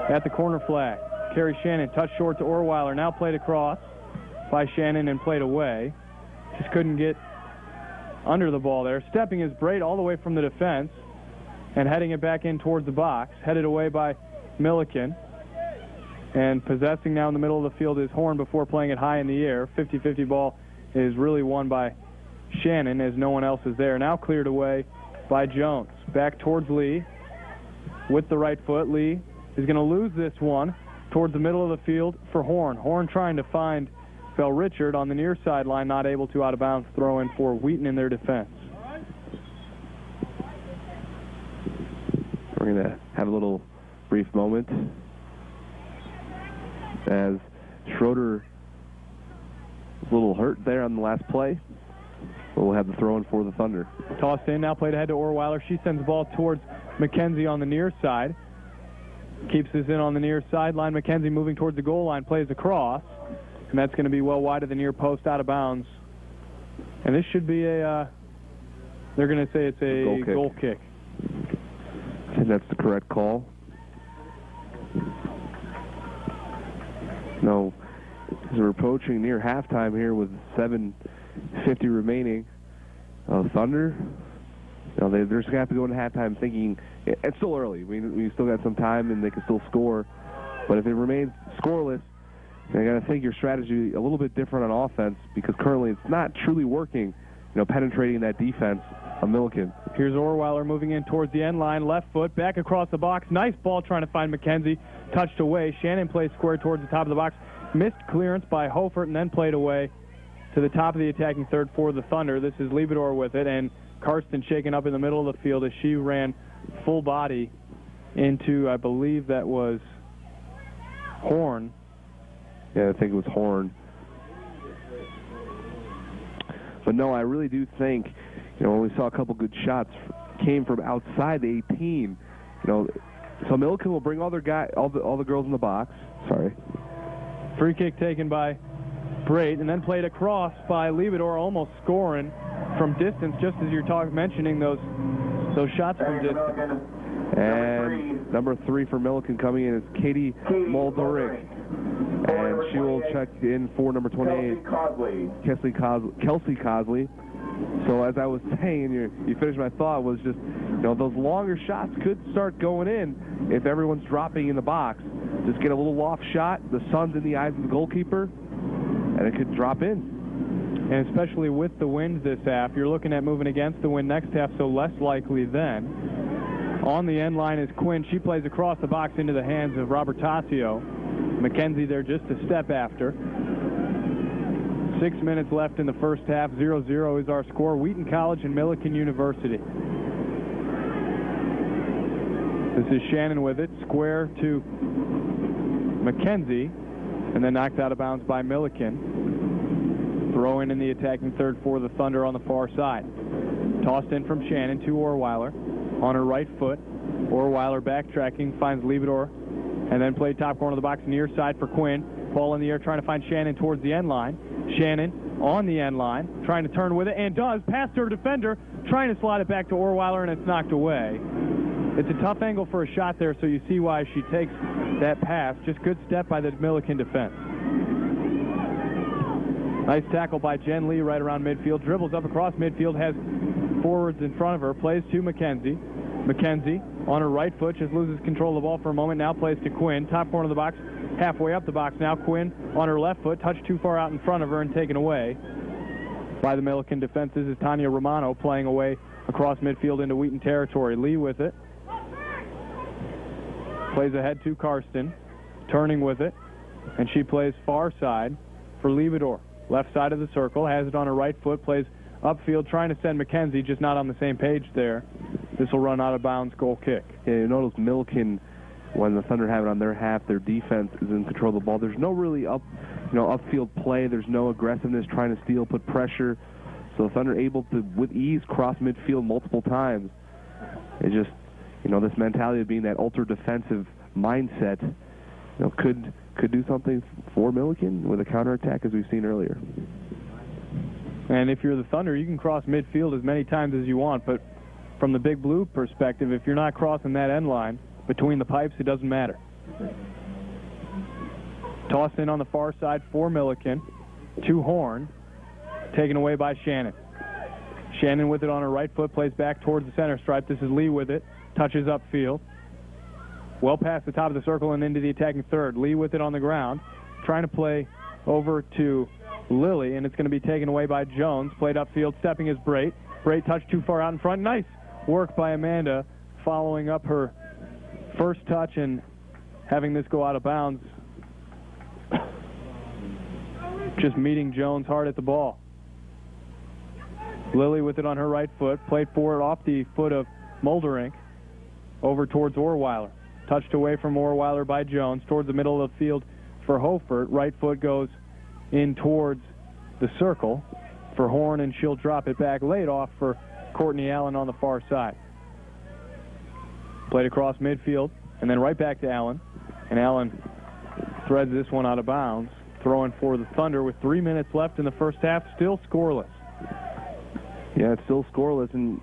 at the corner flag. Carrie Shannon, touch short to Orweiler, now played across by Shannon and played away. Just couldn't get under the ball there. Stepping is Braid all the way from the defense and heading it back in towards the box. Headed away by Millikin. And possessing now in the middle of the field is Horn before playing it high in the air. 50-50 ball is really won by Shannon as no one else is there. Now cleared away by Jones. Back towards Lee with the right foot. Lee is going to lose this one towards the middle of the field for Horn. Horn trying to find Bell Richard on the near sideline, not able to out of bounds throw in for Wheaton in their defense. We're going to have a little brief moment as Schroeder is a little hurt there on the last play. We'll have the throw in for the Thunder. Tossed in, now played ahead to Orweiler. She sends the ball towards McKenzie on the near side. Keeps this in on the near sideline. McKenzie moving towards the goal line, plays across. And that's going to be well wide of the near post, out of bounds. And this should be a, they're going to say it's a goal kick. I think that's the correct call. No, as we're approaching near halftime here with 7:50 remaining. Thunder, they're just going to have to go into halftime thinking it's still early. We still got some time and they can still score. But if it remains scoreless, you got to think your strategy a little bit different on offense, because currently it's not truly working, penetrating that defense of Millikin. Here's Orweiler moving in towards the end line, left foot, back across the box. Nice ball trying to find McKenzie. Touched away. Shannon plays square towards the top of the box. Missed clearance by Hofert and then played away to the top of the attacking third for the Thunder. This is Liebedor with it, and Karsten shaken up in the middle of the field as she ran full body into, I believe that was Horn. Yeah, I think it was Horn. But no, I really do think, when we saw a couple good shots came from outside the 18, so Millikin will bring all the girls in the box. Sorry. Free kick taken by Braid, and then played across by Liebedor, almost scoring from distance, just as you're mentioning those shots from distance. And number 3 for Millikin coming in is Katie Muldorig. And she will check in for number 28, Kelsey Cosley. So as I was saying, you finished my thought, was just, those longer shots could start going in if everyone's dropping in the box. Just get a little off shot, the sun's in the eyes of the goalkeeper, and it could drop in. And especially with the wind this half, you're looking at moving against the wind next half, so less likely then. On the end line is Quinn. She plays across the box into the hands of Robert Tassio. McKenzie there just a step after. 6 minutes left in the first half. 0-0 is our score. Wheaton College and Millikin University. This is Shannon with it. Square to McKenzie. And then knocked out of bounds by Millikin. Throw in the attacking third for the Thunder on the far side. Tossed in from Shannon to Orweiler. On her right foot. Orweiler backtracking, finds Liebedor. And then played top corner of the box, near side for Quinn. Ball in the air, trying to find Shannon towards the end line. Shannon on the end line, trying to turn with it, and does. Pass to her defender, trying to slide it back to Orweiler, and it's knocked away. It's a tough angle for a shot there, so you see why she takes that pass. Just good step by the Millikin defense. Nice tackle by Jen Lee right around midfield. Dribbles up across midfield, has forwards in front of her, plays to McKenzie. McKenzie on her right foot, just loses control of the ball for a moment, now plays to Quinn. Top corner of the box, halfway up the box now. Quinn on her left foot, touched too far out in front of her and taken away. by the Millikin defense. This is Tanya Romano playing away across midfield into Wheaton territory. Lee with it. Plays ahead to Karsten. Turning with it. And she plays far side for Liebedor. Left side of the circle. Has it on her right foot. Plays upfield trying to send McKenzie. Just not on the same page there. This will run out of bounds. Goal kick. Yeah, you notice Millikin, when the Thunder have it on their half, their defense is in control of the ball. There's no really upfield play. There's no aggressiveness trying to steal, put pressure. So the Thunder able to, with ease, cross midfield multiple times. It just, this mentality of being that ultra-defensive mindset, could do something for Millikin with a counterattack as we've seen earlier. And if you're the Thunder, you can cross midfield as many times as you want, but from the Big Blue perspective, if you're not crossing that end line between the pipes, it doesn't matter. Tossed in on the far side for Millikin. To Horn. Taken away by Shannon. Shannon with it on her right foot, plays back towards the center stripe. This is Lee with it. Touches upfield. Well past the top of the circle and into the attacking third. Lee with it on the ground. Trying to play over to Lilly, and it's going to be taken away by Jones. Played upfield, stepping is Brait. Brait touched too far out in front. Nice work by Amanda, following up her first touch and having this go out of bounds. Just meeting Jones hard at the ball. Lilly with it on her right foot. Played forward off the foot of Mulderink. Over towards Orweiler. Touched away from Orweiler by Jones. Towards the middle of the field for Hofert. Right foot goes in towards the circle for Horn, and she'll drop it back. Laid off for Courtney Allen on the far side. Played across midfield, and then right back to Allen. And Allen threads this one out of bounds. Throwing for the Thunder with 3 minutes left in the first half, still scoreless. Yeah, it's still scoreless, and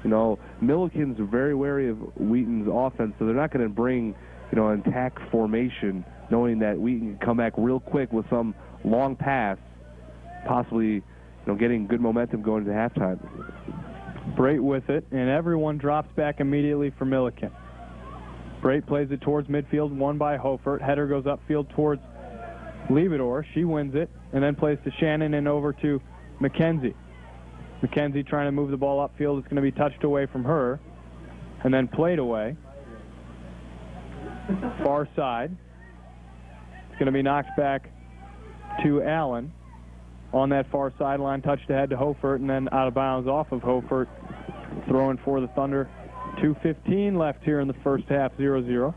Millikin's very wary of Wheaton's offense, so they're not going to bring an attack formation, knowing that Wheaton can come back real quick with some long pass, possibly getting good momentum going into halftime. Brait with it, and everyone drops back immediately for Millikin. Brait plays it towards midfield, won by Hofert. Header goes upfield towards Liebedor. She wins it, and then plays to Shannon and over to McKenzie. McKenzie trying to move the ball upfield. It's going to be touched away from her, and then played away. Far side. It's going to be knocked back to Allen on that far sideline. Touched ahead to Hofert, and then out of bounds off of Hofert. Throwing for the Thunder. 2:15 left here in the first half, 0-0.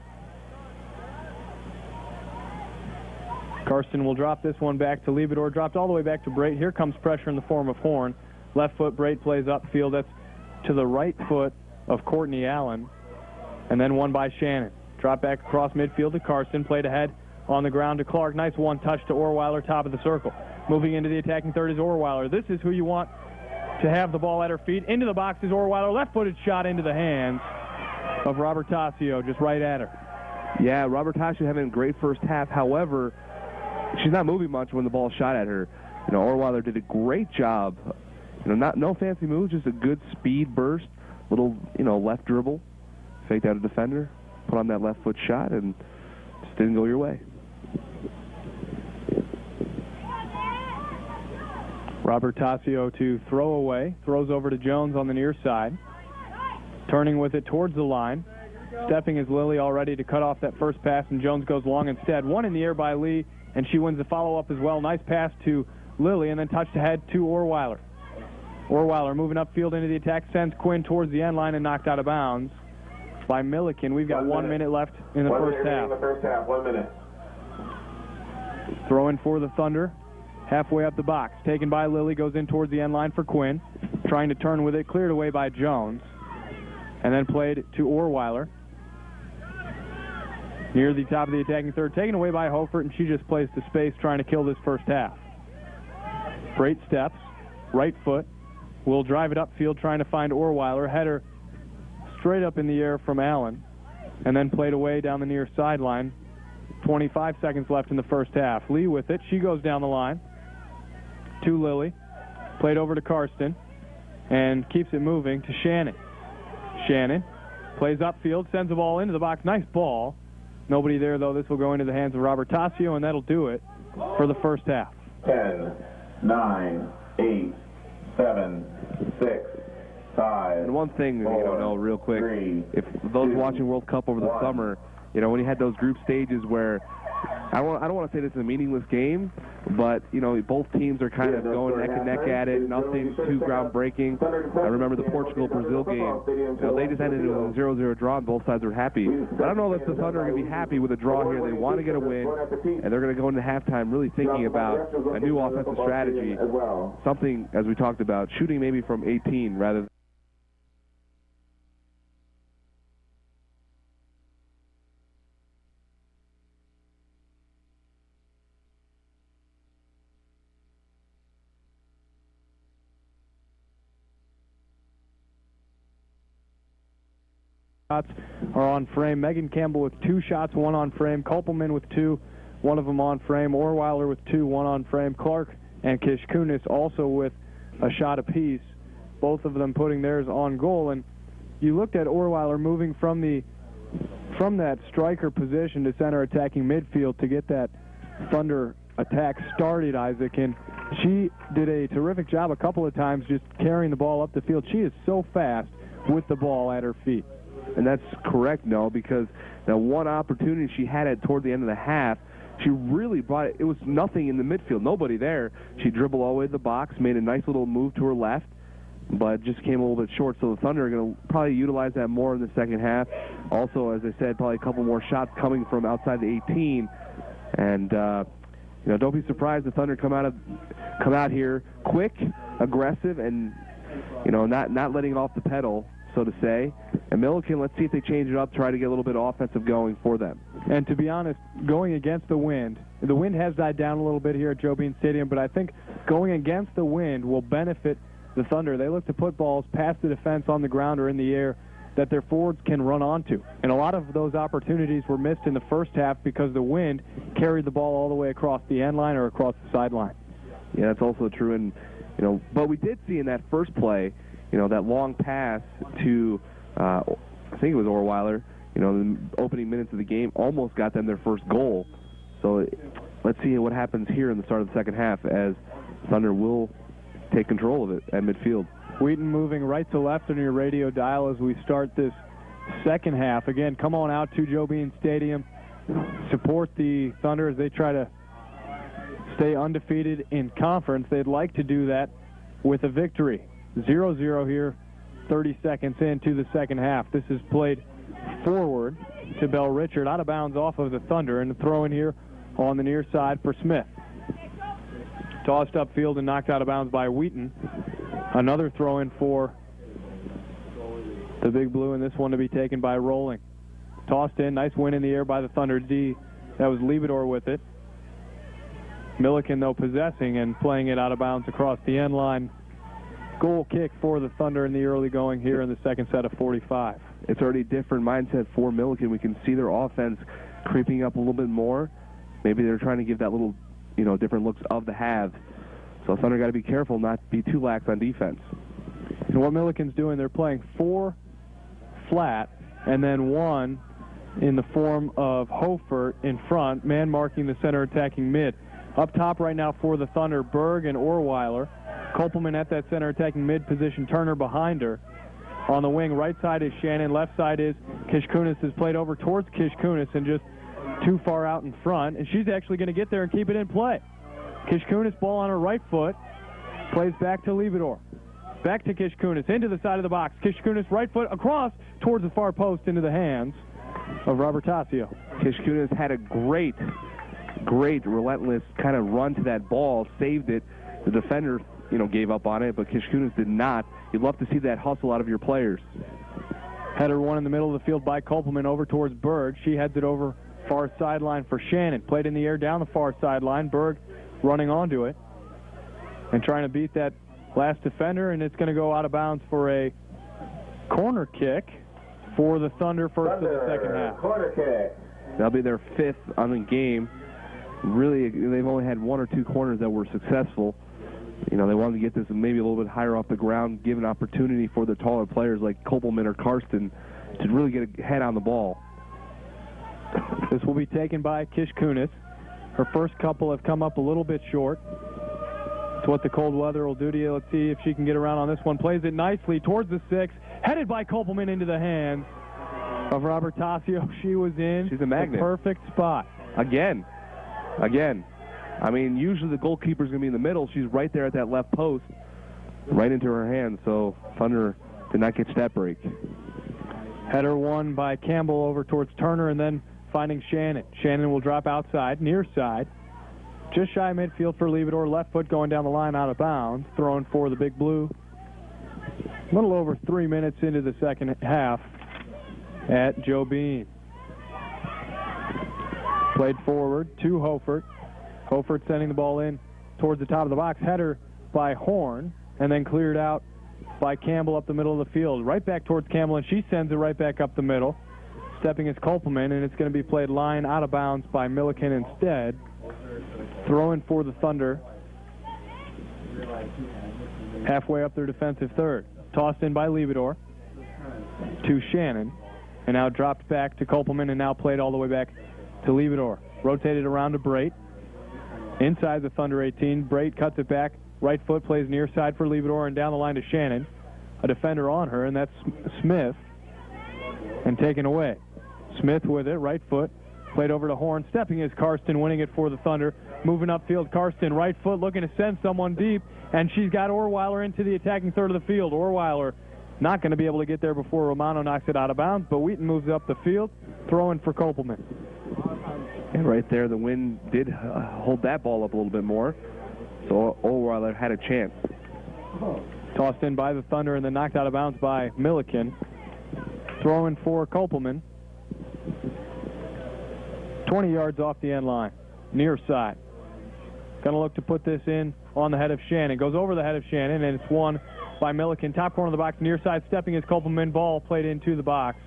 Karsten will drop this one back to Liebedor. Dropped all the way back to Brait. Here comes pressure in the form of Horn. Left foot, Brait plays upfield. That's to the right foot of Courtney Allen. And then one by Shannon. Drop back across midfield to Karsten. Played ahead on the ground to Clark. Nice one touch to Orweiler, top of the circle. Moving into the attacking third is Orweiler. This is who you want to have the ball at her feet. Into the box is Orweiler. Left-footed shot into the hands of Robert Tassio, just right at her. Yeah, Robert Tassio having a great first half. However, she's not moving much when the ball's shot at her. Orweiler did a great job. No fancy moves, just a good speed burst, little, left dribble, faked out a defender, put on that left foot shot, and just didn't go your way. Robert Tassio to throw away, throws over to Jones on the near side. Turning with it towards the line. Stepping is Lilly, all ready to cut off that first pass, and Jones goes long instead. One in the air by Lee, and she wins the follow-up as well. Nice pass to Lilly, and then touched ahead to Orweiler. Orweiler moving upfield into the attack, sends Quinn towards the end line and knocked out of bounds by Millikin. We've got 1 minute left in the first half. 1 minute. Throwing for the Thunder, halfway up the box. Taken by Lilly, goes in towards the end line for Quinn. Trying to turn with it, cleared away by Jones. And then played to Orweiler. Near the top of the attacking third, taken away by Hofert, and she just plays to space trying to kill this first half. Great steps, right foot. Will drive it upfield trying to find Orweiler. Header straight up in the air from Allen. And then played away down the near sideline. 25 seconds left in the first half. Lee with it. She goes down the line to Lilly. Played over to Karsten. And keeps it moving to Shannon. Shannon plays upfield, sends the ball into the box. Nice ball. Nobody there, though. This will go into the hands of Robert Tassio, and that'll do it for the first half. 10, 9, 8, 7, 6, 5. And one thing, 4, no, real quick, 3, if those 2, watching World Cup over the 1. summer, when you had those group stages where, I don't want to say this is a meaningless game, but, both teams are kind of going neck and neck at it, nothing too groundbreaking. I remember the Portugal-Brazil game. They just ended in a 0-0 draw and both sides were happy. But I don't know if the Thunder are going to be happy with a draw here. They want to get a win, and they're going to go into halftime really thinking about a new offensive strategy, something, as we talked about, shooting maybe from 18 rather than shots are on frame. Megan Campbell with 2 shots, 1 on frame. Kopelman with 2, 1 of them on frame. Orweiler with 2, 1 on frame. Clark and Kishkunis also with a shot apiece, both of them putting theirs on goal. And you looked at Orweiler moving from that striker position to center attacking midfield to get that Thunder attack started, Isaac, and she did a terrific job a couple of times just carrying the ball up the field. She is so fast with the ball at her feet. And that's correct, no, because that one opportunity she had toward the end of the half, she really brought it. It was nothing in the midfield, nobody there. She dribbled all the way to the box, made a nice little move to her left, but just came a little bit short. So the Thunder are going to probably utilize that more in the second half. Also, as I said, probably a couple more shots coming from outside the 18. And don't be surprised the Thunder come out here quick, aggressive, and not letting it off the pedal, so to say. And Millikin, let's see if they change it up, try to get a little bit of offensive going for them. And to be honest, going against the wind has died down a little bit here at Joe Bean Stadium, but I think going against the wind will benefit the Thunder. They look to put balls past the defense on the ground or in the air that their forwards can run onto. And a lot of those opportunities were missed in the first half because the wind carried the ball all the way across the end line or across the sideline. Yeah, that's also true. And, but we did see in that first play, that long pass to, I think it was Orweiler, the opening minutes of the game almost got them their first goal. So let's see what happens here in the start of the second half as Thunder will take control of it at midfield. Wheaton moving right to left on your radio dial as we start this second half. Again, come on out to Joe Bean Stadium. Support the Thunder as they try to stay undefeated in conference. They'd like to do that with a victory. 0-0 here, 30 seconds into the second half. This is played forward to Bell Richard, out of bounds off of the Thunder, and the throw in here on the near side for Smith. Tossed upfield and knocked out of bounds by Wheaton. Another throw in for the Big Blue, and this one to be taken by Rolling. Tossed in, nice win in the air by the Thunder D. That was Liebedor with it. Millikin, though, possessing and playing it out of bounds across the end line. Goal kick for the Thunder in the early going here in the second set of 45. It's already a different mindset for Millikin. We can see their offense creeping up a little bit more. Maybe they're trying to give that little, different looks of the halves. So Thunder got to be careful not to be too lax on defense. And what Millikin's doing, they're playing 4 flat and then 1 in the form of Hofert in front, man marking the center attacking mid. Up top right now for the Thunder, Berg and Orweiler. Kopelman at that center attacking mid position, Turner behind her. On the wing, right side is Shannon, left side is Kishkunis. Is played over towards Kishkunis and just too far out in front, and she's actually going to get there and keep it in play. Kishkunis, ball on her right foot, plays back to Liebedor. Back to Kishkunis, into the side of the box. Kishkunis, right foot, across towards the far post into the hands of Robert Tassio. Kishkunis had a great, relentless kind of run to that ball, saved it. The defender, gave up on it, but Kishkunis did not. You'd love to see that hustle out of your players. Header one in the middle of the field by Kopelman over towards Berg. She heads it over far sideline for Shannon. Played in the air down the far sideline. Berg running onto it and trying to beat that last defender, and it's going to go out of bounds for a corner kick for the Thunder first of the second half. Corner kick. That'll be their 5th on the game. Really, they've only had 1 or 2 corners that were successful. They wanted to get this maybe a little bit higher off the ground, give an opportunity for the taller players like Kopelman or Karsten to really get a head on the ball. This will be taken by Kishkunis. Her first couple have come up a little bit short. It's what the cold weather will do to you. Let's see if she can get around on this one. Plays it nicely towards the 6. Headed by Kopelman into the hands of Robert Tassio. She was in She's a magnet. the perfect spot. Again. I mean, usually the goalkeeper's going to be in the middle. She's right there at that left post, right into her hands. So Thunder did not catch that break. Header won by Campbell over towards Turner, and then finding Shannon. Shannon will drop outside, near side. Just shy of midfield for Levedor. Left foot going down the line out of bounds. Throwing for the Big Blue. A little over 3 minutes into the second half at Joe Bean. Played forward to Hofert. Hofert sending the ball in towards the top of the box. Header by Horn, and then cleared out by Campbell up the middle of the field. Right back towards Campbell, and she sends it right back up the middle. Stepping is Kopelman, and it's going to be played line out of bounds by Millikin instead. Throwing for the Thunder. Halfway up their defensive third. Tossed in by Levedor to Shannon, and now dropped back to Kopelman, and now played all the way back to Levedor. Rotated around to Brait. Inside the Thunder 18, Brait cuts it back. Right foot plays near side for Levedor, and down the line to Shannon. A defender on her, and that's Smith. And taken away. Smith with it, right foot. Played over to Horn. Stepping is Karsten, winning it for the Thunder. Moving upfield, Karsten, right foot, looking to send someone deep. And she's got Orweiler into the attacking third of the field. Orweiler not going to be able to get there before Romano knocks it out of bounds, but Wheaton moves up the field, throwing for Kopelman. And right there, the wind did hold that ball up a little bit more. So Orweiler had a chance. Tossed in by the Thunder and then knocked out of bounds by Millikin. Throwing for Kopelman. 20 yards off the end line. Near side. Going to look to put this in on the head of Shannon. Goes over the head of Shannon, and it's won by Millikin. Top corner of the box, near side. Stepping is Kopelman. Ball played into the box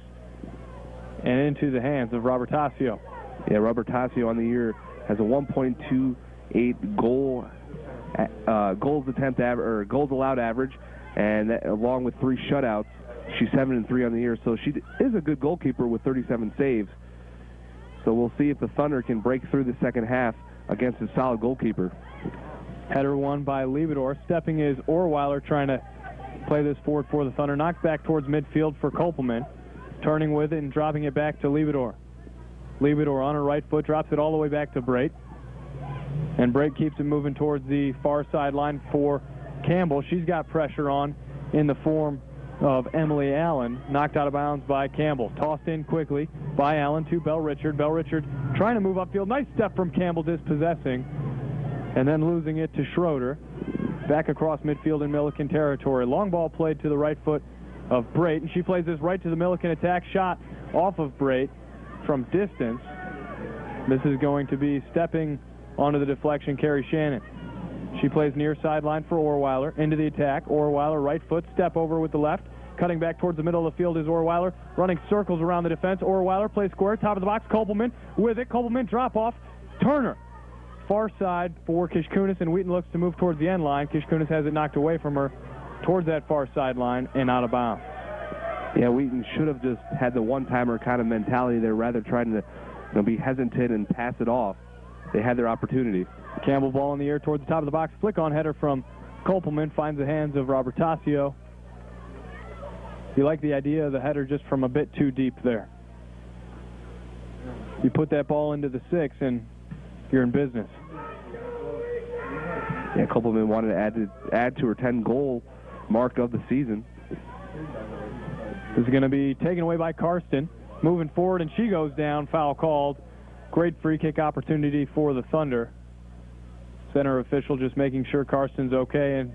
and into the hands of Robert Tassio. Yeah, Robert Tassio on the year has a 1.28 goals allowed average, and that, along with 3 shutouts, she's 7-3 on the year. So she is a good goalkeeper with 37 saves. So we'll see if the Thunder can break through the second half against a solid goalkeeper. Header won by Levedor. Stepping is Orweiler, trying to play this forward for the Thunder. Knocked back towards midfield for Kopelman. Turning with it and dropping it back to Levedor. Levedor on her right foot, drops it all the way back to Brait. And Brait keeps it moving towards the far sideline for Campbell. She's got pressure on in the form of Emily Allen. Knocked out of bounds by Campbell. Tossed in quickly by Allen to Bell Richard. Bell Richard trying to move upfield. Nice step from Campbell, dispossessing. And then losing it to Schroeder. Back across midfield in Millikin territory. Long ball played to the right foot of Brait. And she plays this right to the Millikin attack. Shot off of Brait from distance. This is going to be stepping onto the deflection, Carrie Shannon. She plays near sideline for Orweiler. Into the attack. Orweiler, right foot, step over with the left. Cutting back towards the middle of the field is Orweiler. Running circles around the defense. Orweiler plays square, top of the box. Kopelman with it. Kopelman drop off. Turner. Far side for Kishkunis, and Wheaton looks to move towards the end line. Kishkunis has it knocked away from her towards that far sideline and out of bounds. Yeah, Wheaton should have just had the one-timer kind of mentality. They're rather trying to be hesitant and pass it off. They had their opportunity. Campbell ball in the air towards the top of the box. Flick on header from Kopelman. Finds the hands of Robert Tassio. You like the idea of the header just from a bit too deep there. You put that ball into the 6 and you're in business. Yeah, Kopelman wanted to add to her 10-goal mark of the season. This is going to be taken away by Karsten. Moving forward, and she goes down. Foul called. Great free kick opportunity for the Thunder. Center official just making sure Karsten's okay, and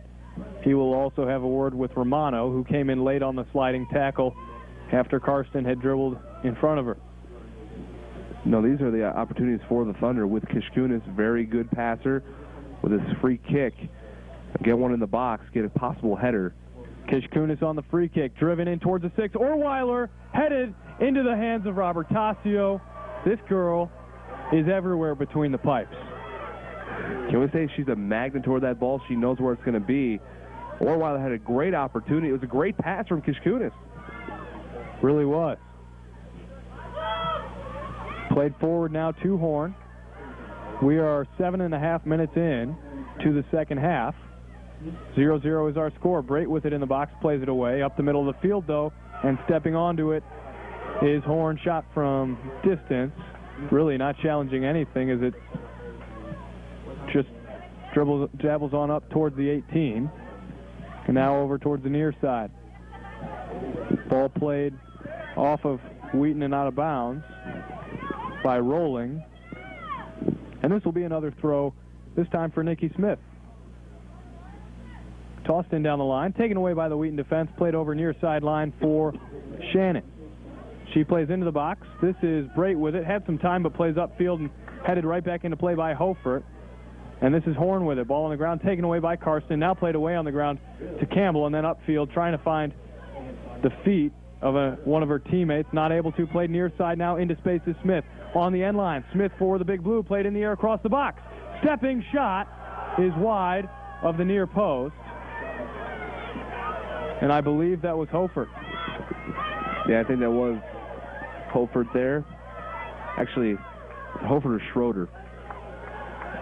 he will also have a word with Romano, who came in late on the sliding tackle after Karsten had dribbled in front of her. No, these are the opportunities for the Thunder with Kishkunis, very good passer with his free kick. Get one in the box, get a possible header. Kishkunis on the free kick, driven in towards the 6. Orweiler headed into the hands of Robert Tassio. This girl is everywhere between the pipes. Can we say she's a magnet toward that ball? She knows where it's going to be. Orweiler had a great opportunity. It was a great pass from Kishkunis. Really was. Played forward now to Horn. We are 7.5 minutes in. to the second half. 0-0 is our score. Brait with it in the box, plays it away. Up the middle of the field, though, and stepping onto it is Horn, shot from distance. Really not challenging anything as it just dabbles on up towards the 18. And now over towards the near side. Ball played off of Wheaton and out of bounds by Rolling. And this will be another throw, this time for Nikki Smith. Tossed in down the line, taken away by the Wheaton defense, played over near sideline for Shannon. She plays into the box. This is Brait with it, had some time but plays upfield and headed right back into play by Hofert. And this is Horn with it, ball on the ground, taken away by Karsten, now played away on the ground to Campbell, and then upfield trying to find the feet of one of her teammates, not able to, played near side now into space to Smith. On the end line, Smith for the Big Blue, played in the air across the box. Stepping shot is wide of the near post. And I believe that was Hofert. Yeah, I think that was Hofert there. Actually, Hofert or Schroeder.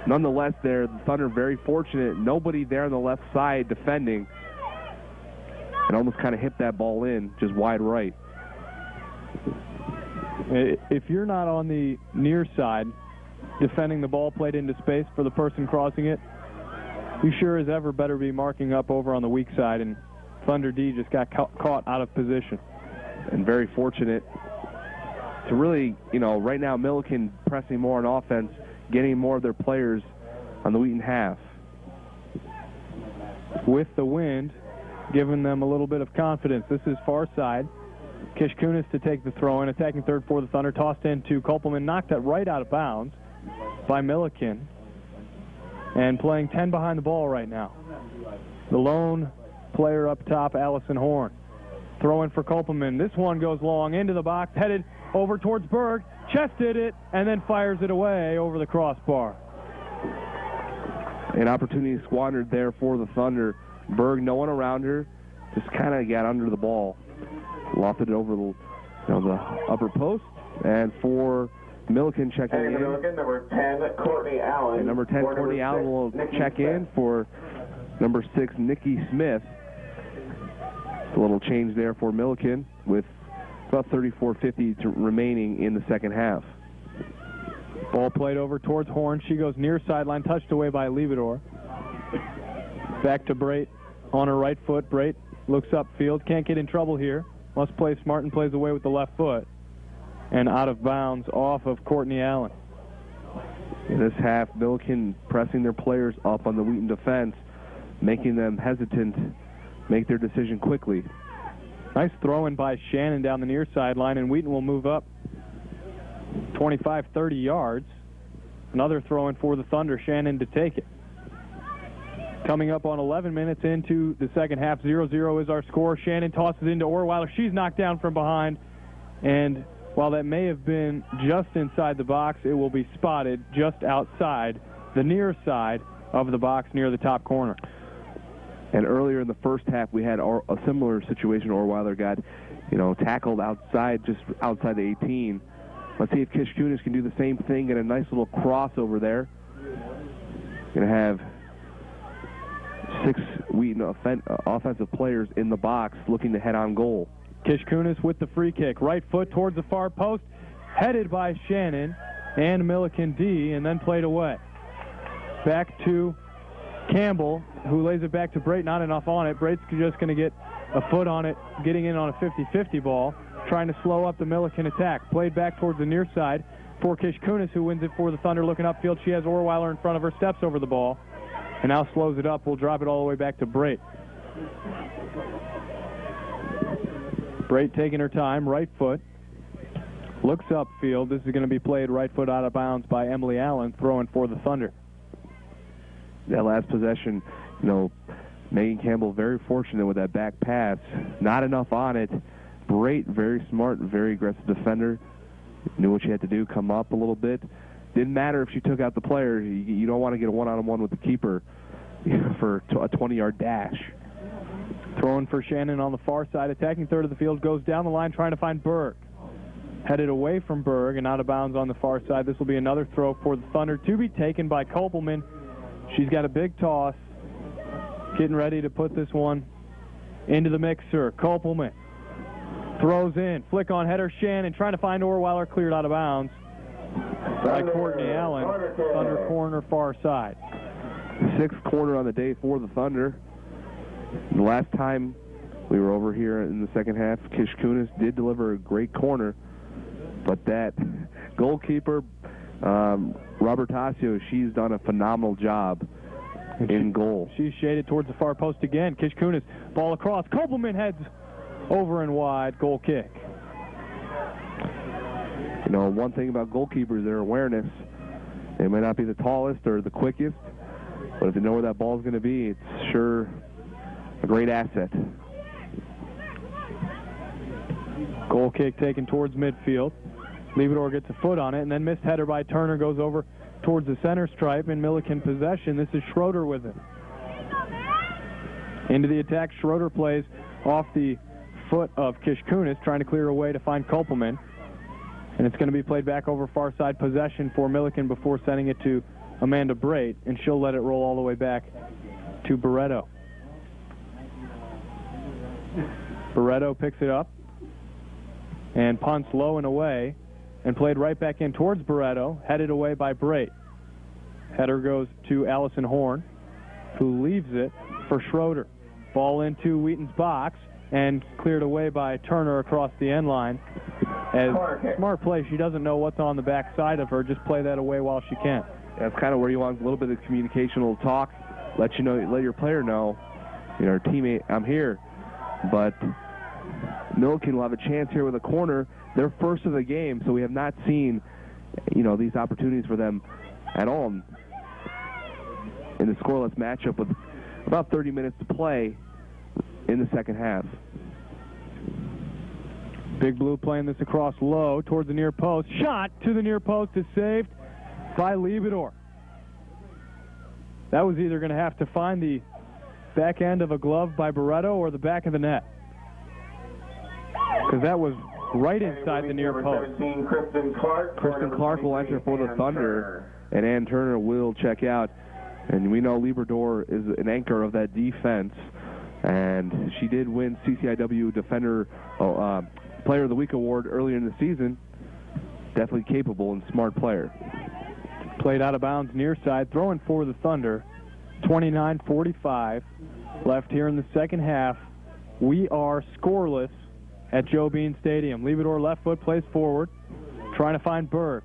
Nonetheless, there, the Thunder very fortunate. Nobody there on the left side defending. And almost kind of hit that ball in, just wide right. If you're not on the near side defending the ball played into space for the person crossing it, you sure as ever better be marking up over on the weak side, and Thunder D just got caught out of position. And very fortunate to really, right now Millikin pressing more on offense, getting more of their players on the Wheaton half. With the wind, giving them a little bit of confidence. This is far side. Kish Kunis to take the throw in, attacking third for the Thunder, tossed into Kopelman, knocked that right out of bounds by Millikin. And playing 10 behind the ball right now. The lone player up top, Allison Horn. Throw in for Kopelman. This one goes long into the box, headed over towards Berg, chested it, and then fires it away over the crossbar. An opportunity squandered there for the Thunder. Berg, no one around her, just kind of got under the ball. Lofted it over the upper post, and for Millikin checking in. Millikin, number 10, Courtney Allen. And number 10, Courtney Allen will check in for number 6, Nikki Smith. A little change there for Millikin with about 34:50 remaining in the second half. Ball played over towards Horn. She goes near sideline, touched away by Lividor. Back to Brait on her right foot. Brait looks upfield, can't get in trouble here. Must play smart and plays away with the left foot. And out of bounds off of Courtney Allen. In this half, Millikin pressing their players up on the Wheaton defense, making them hesitant, make their decision quickly. Nice throw-in by Shannon down the near sideline, and Wheaton will move up 25, 30 yards. Another throw-in for the Thunder, Shannon to take it. Coming up on 11 minutes into the second half, 0-0 is our score. Shannon tosses into Orweiler. She's knocked down from behind, and while that may have been just inside the box, it will be spotted just outside the near side of the box near the top corner. And earlier in the first half, we had a similar situation. Orweiler got, tackled outside, just outside the 18. Let's see if Kish Kunis can do the same thing, get a nice little crossover there. Going to have 6 Wheaton offensive players in the box looking to head on goal. Kish Kunis with the free kick. Right foot towards the far post, headed by Shannon and Millikin D, and then played away. Back to Campbell, who lays it back to Brait, not enough on it. Brait's just going to get a foot on it, getting in on a 50-50 ball, trying to slow up the Millikin attack. Played back towards the near side for Kish Kunis, who wins it for the Thunder. Looking upfield, she has Orweiler in front of her, steps over the ball, and now slows it up. We'll drop it all the way back to Brait. Brait taking her time, right foot. Looks upfield. This is going to be played right foot out of bounds by Emily Allen, throwing for the Thunder. That last possession, Megan Campbell very fortunate with that back pass. Not enough on it. Brait, very smart, very aggressive defender. Knew what she had to do, come up a little bit. Didn't matter if she took out the player. You don't want to get a one-on-one with the keeper for a 20-yard dash. Throwing for Shannon on the far side, attacking third of the field, goes down the line trying to find Berg. Headed away from Berg and out of bounds on the far side. This will be another throw for the Thunder to be taken by Kopelman. She's got a big toss, getting ready to put this one into the mixer. Kopelman throws in, flick on header. Shannon trying to find Orweiler, cleared out of bounds by Courtney Allen. Thunder corner far side. 6th corner on the day for the Thunder. The last time we were over here in the second half, Kish Kunis did deliver a great corner, but that goalkeeper, Robert Tasio, she's done a phenomenal job in goal. She's shaded towards the far post again. Kish Kunis, ball across. Kopelman heads over and wide. Goal kick. You know, one thing about goalkeepers, their awareness. They may not be the tallest or the quickest, but if they know where that ball is going to be, it's sure a great asset. Goal kick taken towards midfield. Leibador gets a foot on it, and then missed header by Turner goes over towards the center stripe, and Millikin possession. This is Schroeder with it. Into the attack, Schroeder plays off the foot of Kish Kunis, trying to clear away to find Kopelman. And it's going to be played back over far side possession for Millikin before sending it to Amanda Brait, and she'll let it roll all the way back to Barreto. Barreto picks it up and punts low and away and played right back in towards Barreto, headed away by Brait. Header goes to Allison Horn, who leaves it for Schroeder. Ball into Wheaton's box and cleared away by Turner across the end line. As smart play, she doesn't know what's on the back side of her. Just play that away while she can. That's kind of where you want a little bit of communication, a little talk. Let your player know, you know, teammate, I'm here. But Millikin will have a chance here with a corner. They're first of the game, so we have not seen, you know, these opportunities for them at all in the scoreless matchup with about 30 minutes to play in the second half. Big Blue playing this across low towards the near post. Shot to the near post is saved by Leibador. That was either going to have to find the back end of a glove by Barreto or the back of the net, because that was right inside the near post. Kristen Clark will enter for the Thunder, and Ann Turner will check out. And we know Leibador is an anchor of that defense, and she did win CCIW Defender Player of the Week award earlier in the season. Definitely capable and smart player. Played out of bounds near side, throwing for the Thunder. 29:45 left here in the second half. We are scoreless at Joe Bean Stadium. Leibador left foot plays forward, trying to find Berg.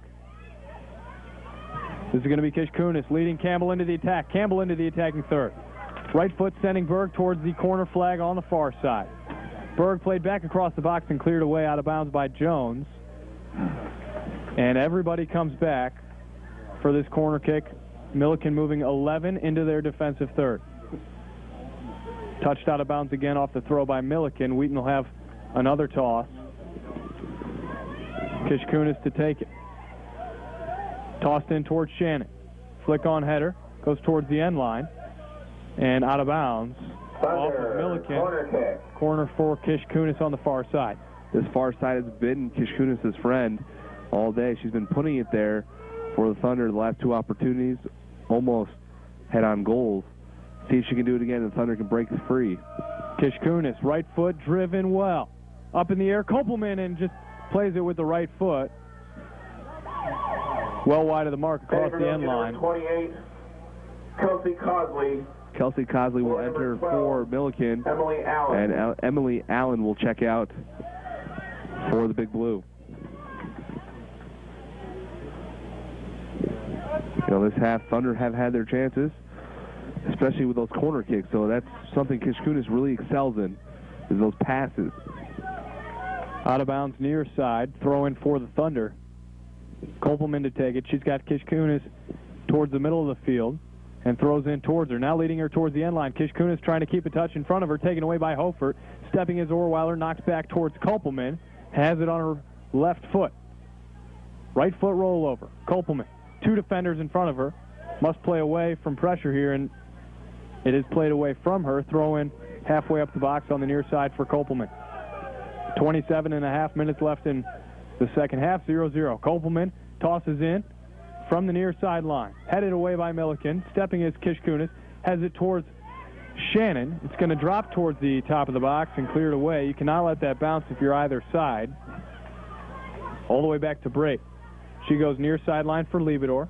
This is going to be Kish Kunis leading Campbell into the attack. Campbell into the attacking third. Right foot sending Berg towards the corner flag on the far side. Berg played back across the box and cleared away out of bounds by Jones. And everybody comes back for this corner kick. Millikin moving 11 into their defensive third. Touched out of bounds again off the throw by Millikin. Wheaton will have another toss. Kish Kunis to take it. Tossed in towards Shannon. Flick on header. Goes towards the end line. And out of bounds. Off of Millikin. Corner for Kish Kunis on the far side. This far side has been Kish Kunis' friend all day. She's been putting it there for the Thunder the last two opportunities. Almost head-on goals. See if she can do it again and the Thunder can break free. Kish Kunis, right foot driven well. Up in the air, Kopelman, and just plays it with the right foot. Well wide of the mark across the end line. 28, Kelsey Cosley. Kelsey Cosley will enter 12, for Millikin. Emily Allen. And Emily Allen will check out for the Big Blue. You know, this half, Thunder have had their chances, especially with those corner kicks. So that's something Kish Kunis really excels in, is those passes. Out of bounds near side, throw in for the Thunder. Kopelman to take it. She's got Kish Kunis towards the middle of the field and throws in towards her. Now leading her towards the end line. Kish Kunis trying to keep a touch in front of her, taken away by Hofert. Stepping as Orweiler, knocks back towards Kopelman. Has it on her left foot. Right foot rollover. Kopelman. Two defenders in front of her. Must play away from pressure here, and it is played away from her. Throw in halfway up the box on the near side for Kopelman. 27.5 minutes left in the second half, 0-0. Kopelman tosses in from the near sideline. Headed away by Millikin. Stepping is Kishkunis. Has it towards Shannon. It's going to drop towards the top of the box and clear it away. You cannot let that bounce if you're either side. All the way back to Brate. She goes near sideline for Liebedor.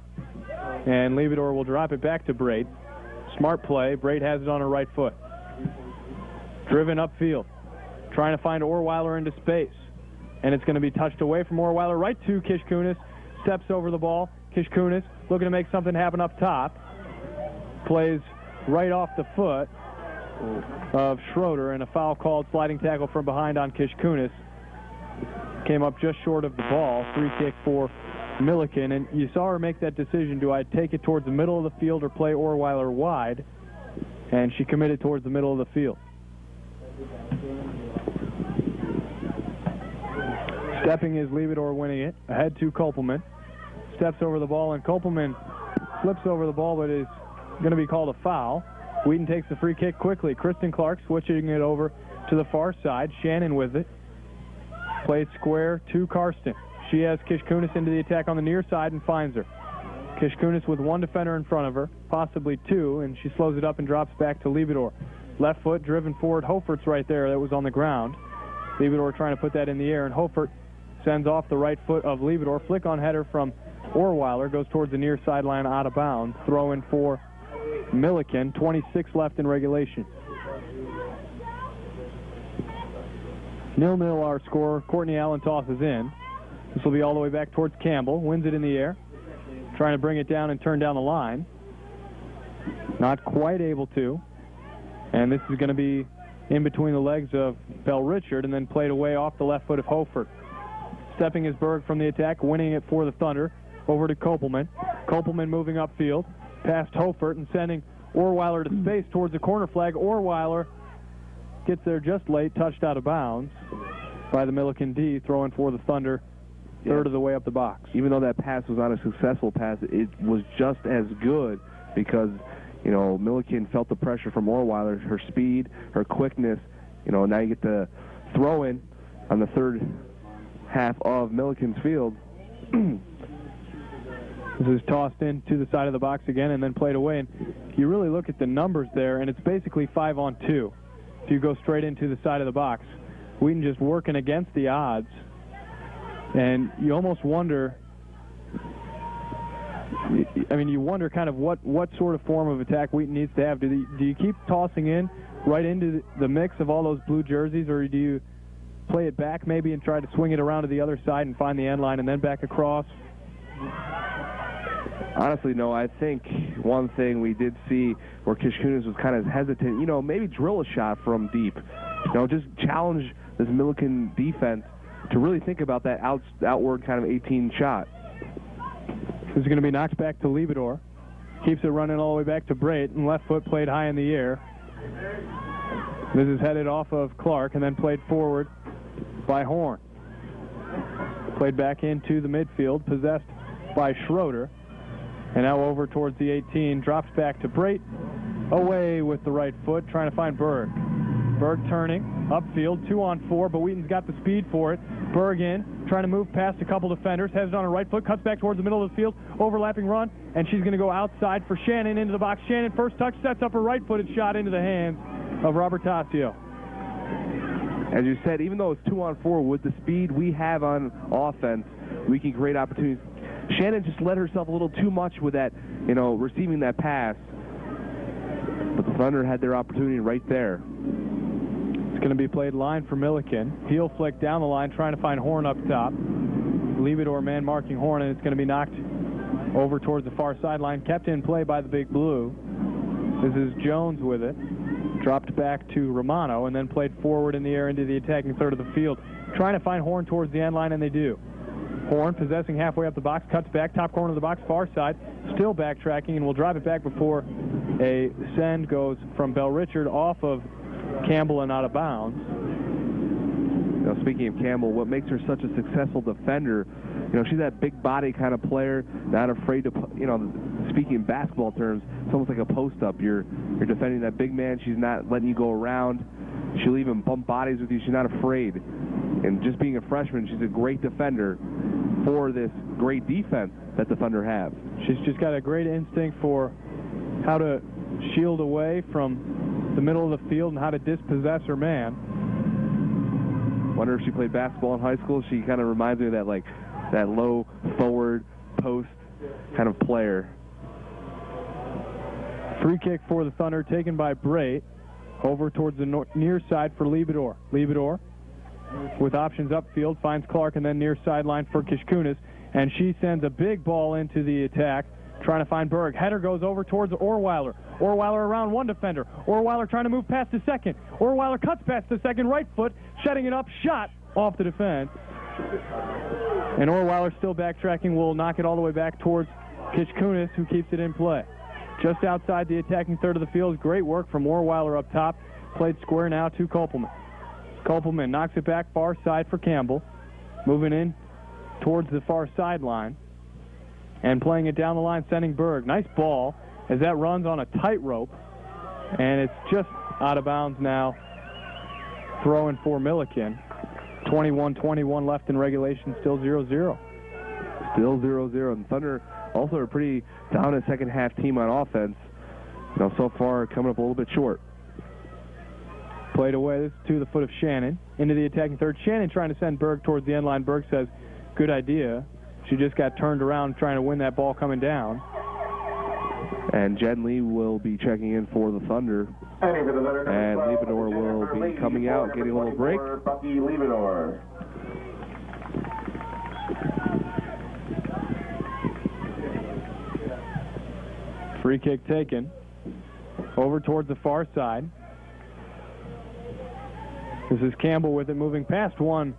And Liebedor will drop it back to Brate. Smart play. Brate has it on her right foot. Driven upfield. Trying to find Orweiler into space. And it's going to be touched away from Orweiler right to Kishkunis. Steps over the ball. Kishkunis looking to make something happen up top. Plays right off the foot of Schroeder, and a foul called, sliding tackle from behind on Kishkunis. Came up just short of the ball. Free kick for Millikin, and you saw her make that decision. Do I take it towards the middle of the field or play Orweiler wide? And she committed towards the middle of the field. Stepping is Liebedor winning it. Ahead to Kopelman. Steps over the ball, and Kopelman flips over the ball, but is going to be called a foul. Wheaton takes the free kick quickly. Kristen Clark switching it over to the far side. Shannon with it. Played square to Karsten. She has Kishkunis into the attack on the near side and finds her. Kishkunis with one defender in front of her, possibly two, and she slows it up and drops back to Liebedor. Left foot driven forward. Hofert's right there. That was on the ground. Liebedor trying to put that in the air, and Hofert sends off the right foot of Liebedor. Flick on header from Orweiler. Goes towards the near sideline out of bounds. Throw in for Millikin. 26 left in regulation. 0-0 our score. Courtney Allen tosses in. This will be all the way back towards Campbell. Wins it in the air. Trying to bring it down and turn down the line. Not quite able to. And this is going to be in between the legs of Bell Richard and then played away off the left foot of Hofert. Stepping is Berg from the attack, winning it for the Thunder. Over to Kopelman. Kopelman moving upfield. Past Hofert and sending Orweiler to space towards the corner flag. Orweiler gets there just late, touched out of bounds by the Millikin D, throwing for the Thunder third of the way up the box. Even though that pass was not a successful pass, it was just as good because, you know, Millikin felt the pressure from Orweiler, her speed, her quickness. You know, now you get the throw in on the third half of Millikin's field. This is tossed in to the side of the box again and then played away. And you really look at the numbers there, and it's basically 5-on-2. If you go straight into the side of the box, Wheaton just working against the odds. And you almost wonder, I mean, you wonder kind of what sort of form of attack Wheaton needs to have. Do you keep tossing in right into the mix of all those blue jerseys, or do you play it back maybe and try to swing it around to the other side and find the end line and then back across? Honestly, no. I think one thing we did see where Kishkunis was kind of hesitant, you know, maybe drill a shot from deep. You know, just challenge this Millikin defense to really think about that outward kind of 18 shot. This is going to be knocked back to Liebedor. Keeps it running all the way back to Brate, and left foot played high in the air. This is headed off of Clark and then played forward by Horn. Played back into the midfield, possessed by Schroeder. And now over towards the 18, drops back to Brate. Away with the right foot, trying to find Berg. Berg turning, upfield, 2-on-4, but Wheaton's got the speed for it. Berg in, trying to move past a couple defenders, has it on her right foot, cuts back towards the middle of the field, overlapping run, and she's going to go outside for Shannon into the box. Shannon, first touch, sets up her right-footed shot into the hands of Robert Tassio. As you said, even though it's 2-on-4, with the speed we have on offense, we can create opportunities. Shannon just let herself a little too much with that, you know, receiving that pass. But the Thunder had their opportunity right there. It's going to be played line for Millikin. Heel flick down the line, trying to find Horn up top. Liebedor man marking Horn, and it's going to be knocked over towards the far sideline. Kept in play by the Big Blue. This is Jones with it. Dropped back to Romano, and then played forward in the air into the attacking third of the field. Trying to find Horn towards the end line, and they do. Horn possessing halfway up the box, cuts back, top corner of the box, far side, still backtracking, and will drive it back before a send goes from Bell Richard off of Campbell and out of bounds. You know, speaking of Campbell, what makes her such a successful defender, you know, she's that big body kind of player, not afraid to, you know, speaking in basketball terms, it's almost like a post-up. You're defending that big man. She's not letting you go around. She'll even bump bodies with you. She's not afraid. And just being a freshman, she's a great defender. for this great defense that the Thunder have. She's just got a great instinct for how to shield away from the middle of the field and how to dispossess her man. Wonder if she played basketball in high school. She kind of reminds me of that low forward post kind of player. Free kick for the Thunder taken by Brait. Over towards the near side for Liebedor. Liebedor with options upfield finds Clark and then near sideline for Kishkunis. And she sends a big ball into the attack, trying to find Berg. Header goes over towards Orweiler. Orweiler around one defender. Orweiler trying to move past the second. Orweiler cuts past the second, right foot, shutting it up, shot off the defense. And Orweiler still backtracking, will knock it all the way back towards Kishkunis, who keeps it in play. Just outside the attacking third of the field. Great work from Orweiler up top. Played square now to Kopelman. Kopelman knocks it back far side for Campbell. Moving in towards the far sideline. And playing it down the line, sending Berg. Nice ball as that runs on a tightrope. And it's just out of bounds now. Throwing for Millikin. 21-21 left in regulation, still 0-0. Still 0-0. And Thunder also a pretty dominant second half team on offense. So far coming up a little bit short. Played away, this is to the foot of Shannon. Into the attacking third. Shannon trying to send Berg towards the end line. Berg says, good idea. She just got turned around trying to win that ball coming down. And Jen Lee will be checking in for the Thunder. And Liebedor will be coming out, getting a little break. Bucky Liebedor. Free kick taken. Over towards the far side. This is Campbell with it, moving past one.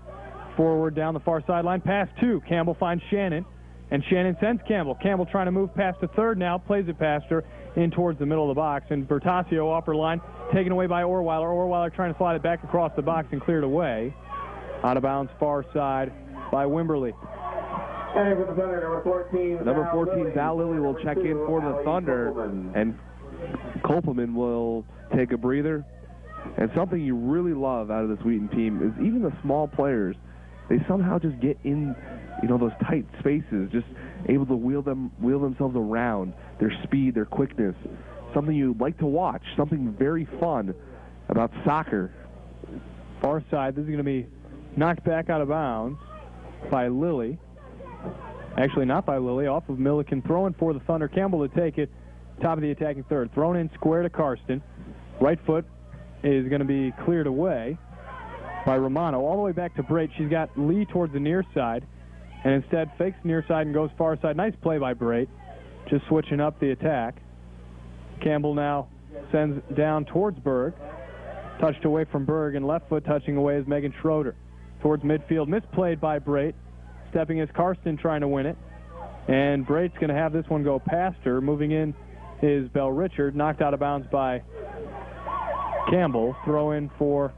Forward down the far sideline, past two. Campbell finds Shannon, and Shannon sends Campbell. Campbell trying to move past the third now, plays it past her, in towards the middle of the box. And Bertasio, upper line, taken away by Orweiler. Orweiler trying to slide it back across the box and cleared away. Out of bounds, far side by Wimberly. And for the Thunder, number 14, Val Lilly will check in for the Thunder, and Kopelman will take a breather. And something you really love out of this Wheaton team is even the small players, they somehow just get in, those tight spaces, just able to wheel themselves around. Their speed, their quickness, something you like to watch, something very fun about soccer. Far side, this is going to be knocked back out of bounds by Lilly. Actually, not by Lilly, off of Millikin. Throwing for the Thunder. Campbell to take it, top of the attacking third. Thrown in square to Karsten. Right foot is going to be cleared away by Romano. All the way back to Brait. She's got Lee towards the near side, and instead fakes near side and goes far side. Nice play by Brait, just switching up the attack. Campbell now sends down towards Berg. Touched away from Berg, and left foot touching away is Megan Schroeder. Towards midfield, misplayed by Brait. Stepping is Karsten trying to win it. And Brait's going to have this one go past her. Moving in is Bell Richard, knocked out of bounds by Campbell. Throw in for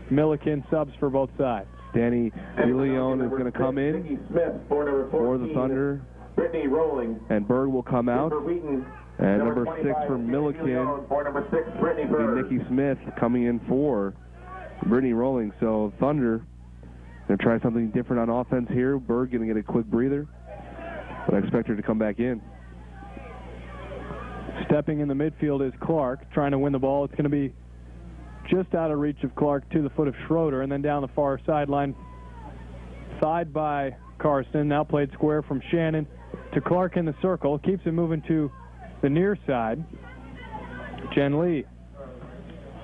Millikin, subs for both sides. Danny DeLeon is going to come in for the Thunder. Brittany Rolling. And Berg will come out. And number 6 for Millikin will be Nikki Smith coming in for Brittany Rolling. So Thunder going to try something different on offense here. Berg going to get a quick breather, but I expect her to come back in. Stepping in the midfield is Clark, trying to win the ball. It's going to be just out of reach of Clark to the foot of Schroeder, and then down the far sideline. Side by Karsten, now played square from Shannon to Clark in the circle. Keeps it moving to the near side. Jen Lee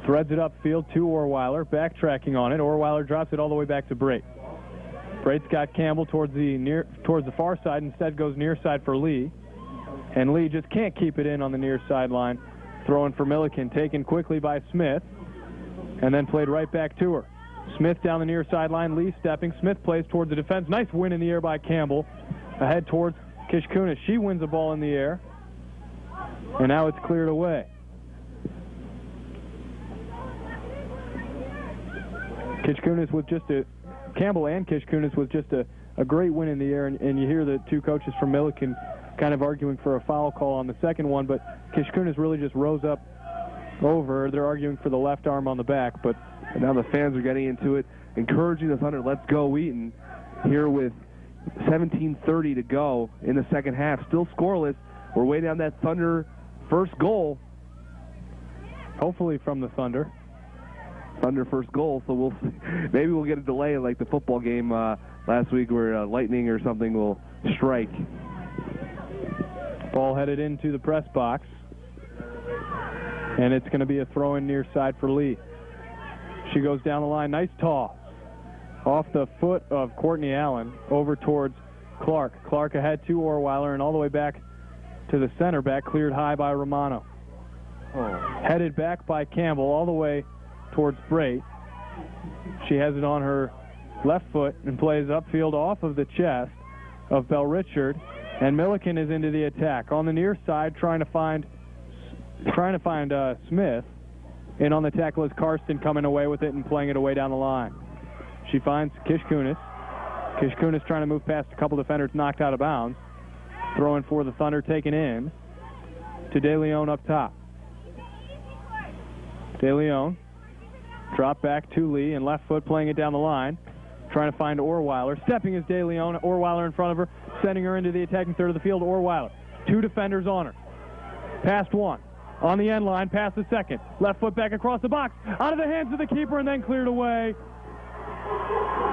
threads it upfield to Orweiler, backtracking on it. Orweiler drops it all the way back to Brait. Brait's got Campbell towards the far side, instead goes near side for Lee. And Lee just can't keep it in on the near sideline. Throwing for Millikin, taken quickly by Smith, and then played right back to her. Smith down the near sideline, Lee stepping. Smith plays towards the defense. Nice win in the air by Campbell. Ahead towards Kishkunis. She wins the ball in the air. And now it's cleared away. Kishkunis with just Campbell and Kishkunis with just a great win in the air, and you hear the two coaches from Millikin kind of arguing for a foul call on the second one, but Kishkunis really just rose up over. They're arguing for the left arm on the back, but now the fans are getting into it, encouraging the Thunder. Let's go, Wheaton. Here with 17:30 to go in the second half. Still scoreless. We're waiting on that Thunder first goal. Hopefully from the Thunder. Thunder first goal, so we'll see. Maybe we'll get a delay like the football game last week where lightning or something will strike. Ball headed into the press box. And it's going to be a throw-in near side for Lee. She goes down the line. Nice toss. Off the foot of Courtney Allen over towards Clark. Clark ahead to Orweiler and all the way back to the center back, cleared high by Romano. Headed back by Campbell all the way towards Brait. She has it on her left foot and plays upfield off of the chest of Bell Richard. And Millikin is into the attack. On the near side, trying to find Smith. And on the tackle is Karsten coming away with it and playing it away down the line. She finds Kishkunis. Kishkunis trying to move past a couple defenders, knocked out of bounds. Throwing for the Thunder, taken in to De Leon up top. De Leon drop back to Lee and left foot playing it down the line. Trying to find Orweiler. Stepping is De Leon. Orweiler in front of her, sending her into the attacking third of the field. Orweiler. Two defenders on her. Past one. On the end line, past the second. Left foot back across the box. Out of the hands of the keeper and then cleared away.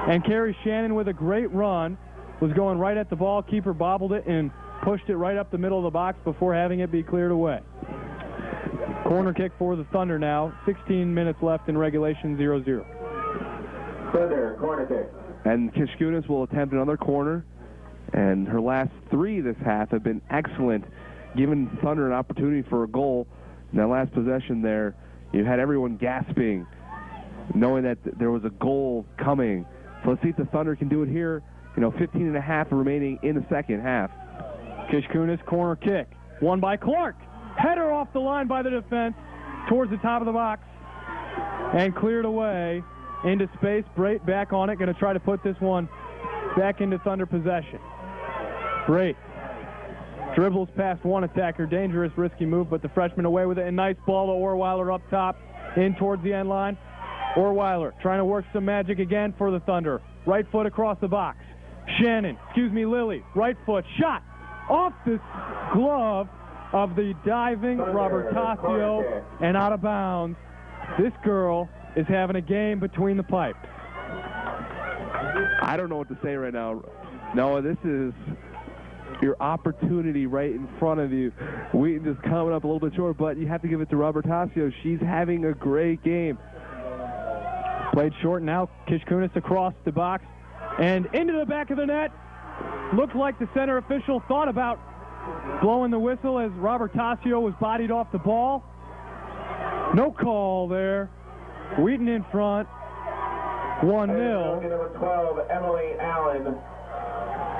And Carrie Shannon with a great run. Was going right at the ball. Keeper bobbled it and pushed it right up the middle of the box before having it be cleared away. Corner kick for the Thunder now. 16 minutes left in regulation, 0-0. Thunder, corner kick. And Kishkunis will attempt another corner. And her last three this half have been excellent, giving Thunder an opportunity for a goal. In that last possession there, you had everyone gasping, knowing that there was a goal coming. So let's see if the Thunder can do it here. 15 and a half remaining in the second half. Kishkunis corner kick. Won by Clark. Header off the line by the defense towards the top of the box. And cleared away into space. Brait back on it. Going to try to put this one back into Thunder possession. Brait dribbles past one attacker. Dangerous, risky move, but the freshman away with it. And nice ball to Orweiler up top in towards the end line. Orweiler trying to work some magic again for the Thunder. Right foot across the box. Lily, right foot, shot off the glove of the diving Robert Tassio and out of bounds. This girl is having a game between the pipes. I don't know what to say right now. No, this is your opportunity right in front of you. Wheaton just coming up a little bit short, but you have to give it to Robert Tassio. She's having a great game. Played short now. Kishkunis across the box and into the back of the net. Looked like the center official thought about blowing the whistle as Robert Tassio was bodied off the ball. No call there. Wheaton in front. 1-0. Number 12, Emily Allen.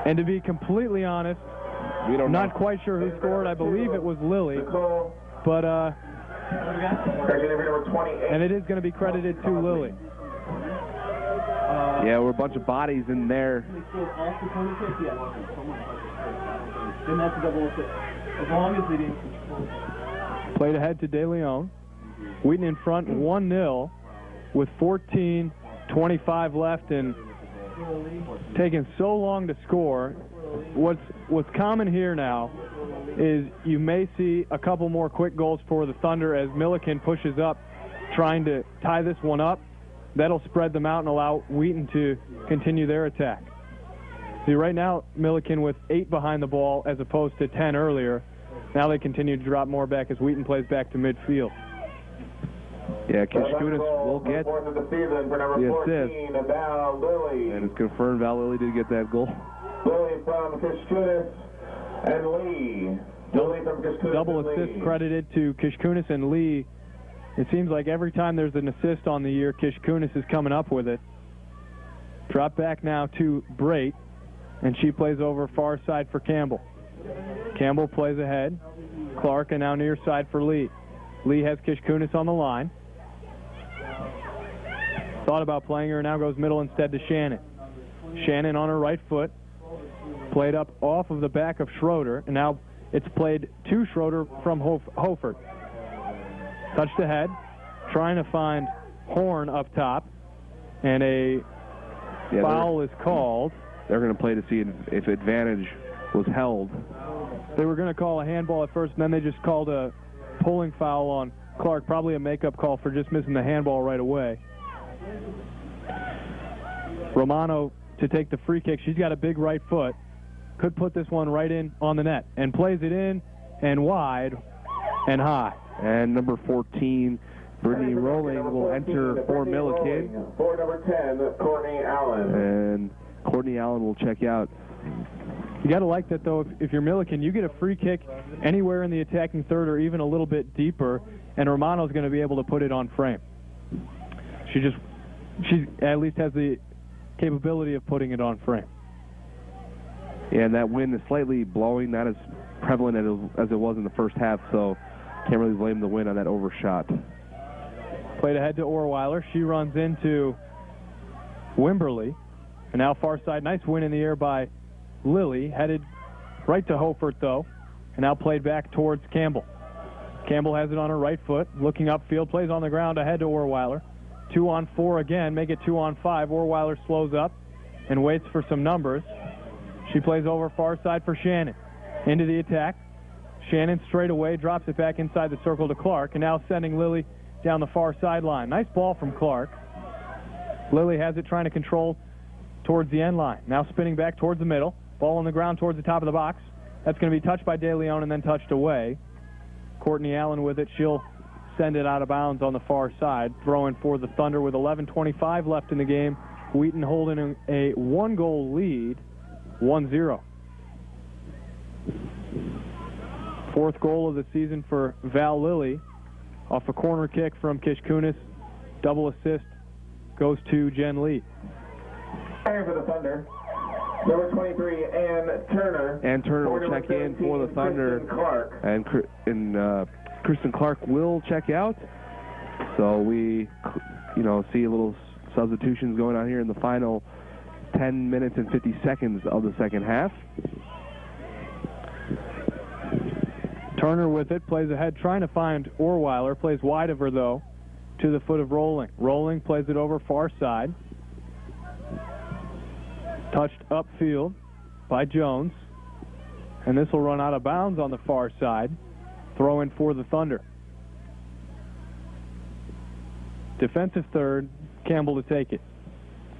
And to be completely honest, I'm not quite sure who scored. I believe it was Lily. But and it is going to be credited to Lily. Yeah, we're a bunch of bodies in there. Played ahead to De Leon. Wheaton in front 1-0 with 14:25 left and taking so long to score. What's common here now is you may see a couple more quick goals for the Thunder as Millikin pushes up trying to tie this one up. That'll spread them out and allow Wheaton to continue their attack. See, right now, Millikin with 8 behind the ball as opposed to 10 earlier. Now they continue to drop more back as Wheaton plays back to midfield. Yeah, Kishkunis will get the assist. And it's confirmed Val Lilly did get that goal. Lily from Kishkunis and Lee. Double assist credited to Kishkunis and Lee. It seems like every time there's an assist on the year, Kishkunis is coming up with it. Drop back now to Brait, and she plays over far side for Campbell. Campbell plays ahead. Clark and now near side for Lee. Lee has Kishkunis on the line. Thought about playing her, now goes middle instead to Shannon. Shannon on her right foot. Played up off of the back of Schroeder, and now it's played to Schroeder from Hofert. Touched ahead, trying to find Horn up top, and a foul is called. they're going to play to see if advantage was held. They were going to call a handball at first, and then they just called a pulling foul on Clark, probably a makeup call for just missing the handball right away. Romano to take the free kick. She's got a big right foot. Could put this one right in on the net, and plays it in and wide and high. And number 14, Brittany Rowling, will enter for Millikin. For number 10, Courtney Allen. And Courtney Allen will check out. You got to like that, though. If you're Millikin, you get a free kick anywhere in the attacking third or even a little bit deeper, and Romano's going to be able to put it on frame. She at least has the capability of putting it on frame. Yeah, and that wind is slightly blowing, not as prevalent as it was in the first half, so can't really blame the wind on that overshot. Played ahead to Orweiler. She runs into Wimberly. And now far side, nice win in the air by Lilly, headed right to Hofert, though, and now played back towards Campbell. Campbell has it on her right foot, looking upfield, plays on the ground ahead to Orweiler. 2-on-4 again, make it 2-on-5. Orweiler slows up and waits for some numbers. She plays over far side for Shannon. Into the attack. Shannon straight away, drops it back inside the circle to Clark, and now sending Lilly down the far sideline. Nice ball from Clark. Lilly has it trying to control towards the end line. Now spinning back towards the middle. Ball on the ground towards the top of the box. That's going to be touched by De Leon and then touched away. Courtney Allen with it. She'll send it out of bounds on the far side. Throwing for the Thunder with 11:25 left in the game. Wheaton holding a one-goal lead, 1-0. Fourth goal of the season for Val Lilly. Off a corner kick from Kishkunis. Double assist goes to Jen Lee. Here for the Thunder, number 23, Ann Turner. Ann Turner will check in for the Thunder. Clark. And Kristen Clark will check out. So we, see a little substitutions going on here in the final 10 minutes and 50 seconds of the second half. Turner with it, plays ahead, trying to find Orweiler, plays wide of her, though, to the foot of Rowling. Rowling plays it over far side. Touched upfield by Jones. And this will run out of bounds on the far side. Throw in for the Thunder. Defensive third, Campbell to take it.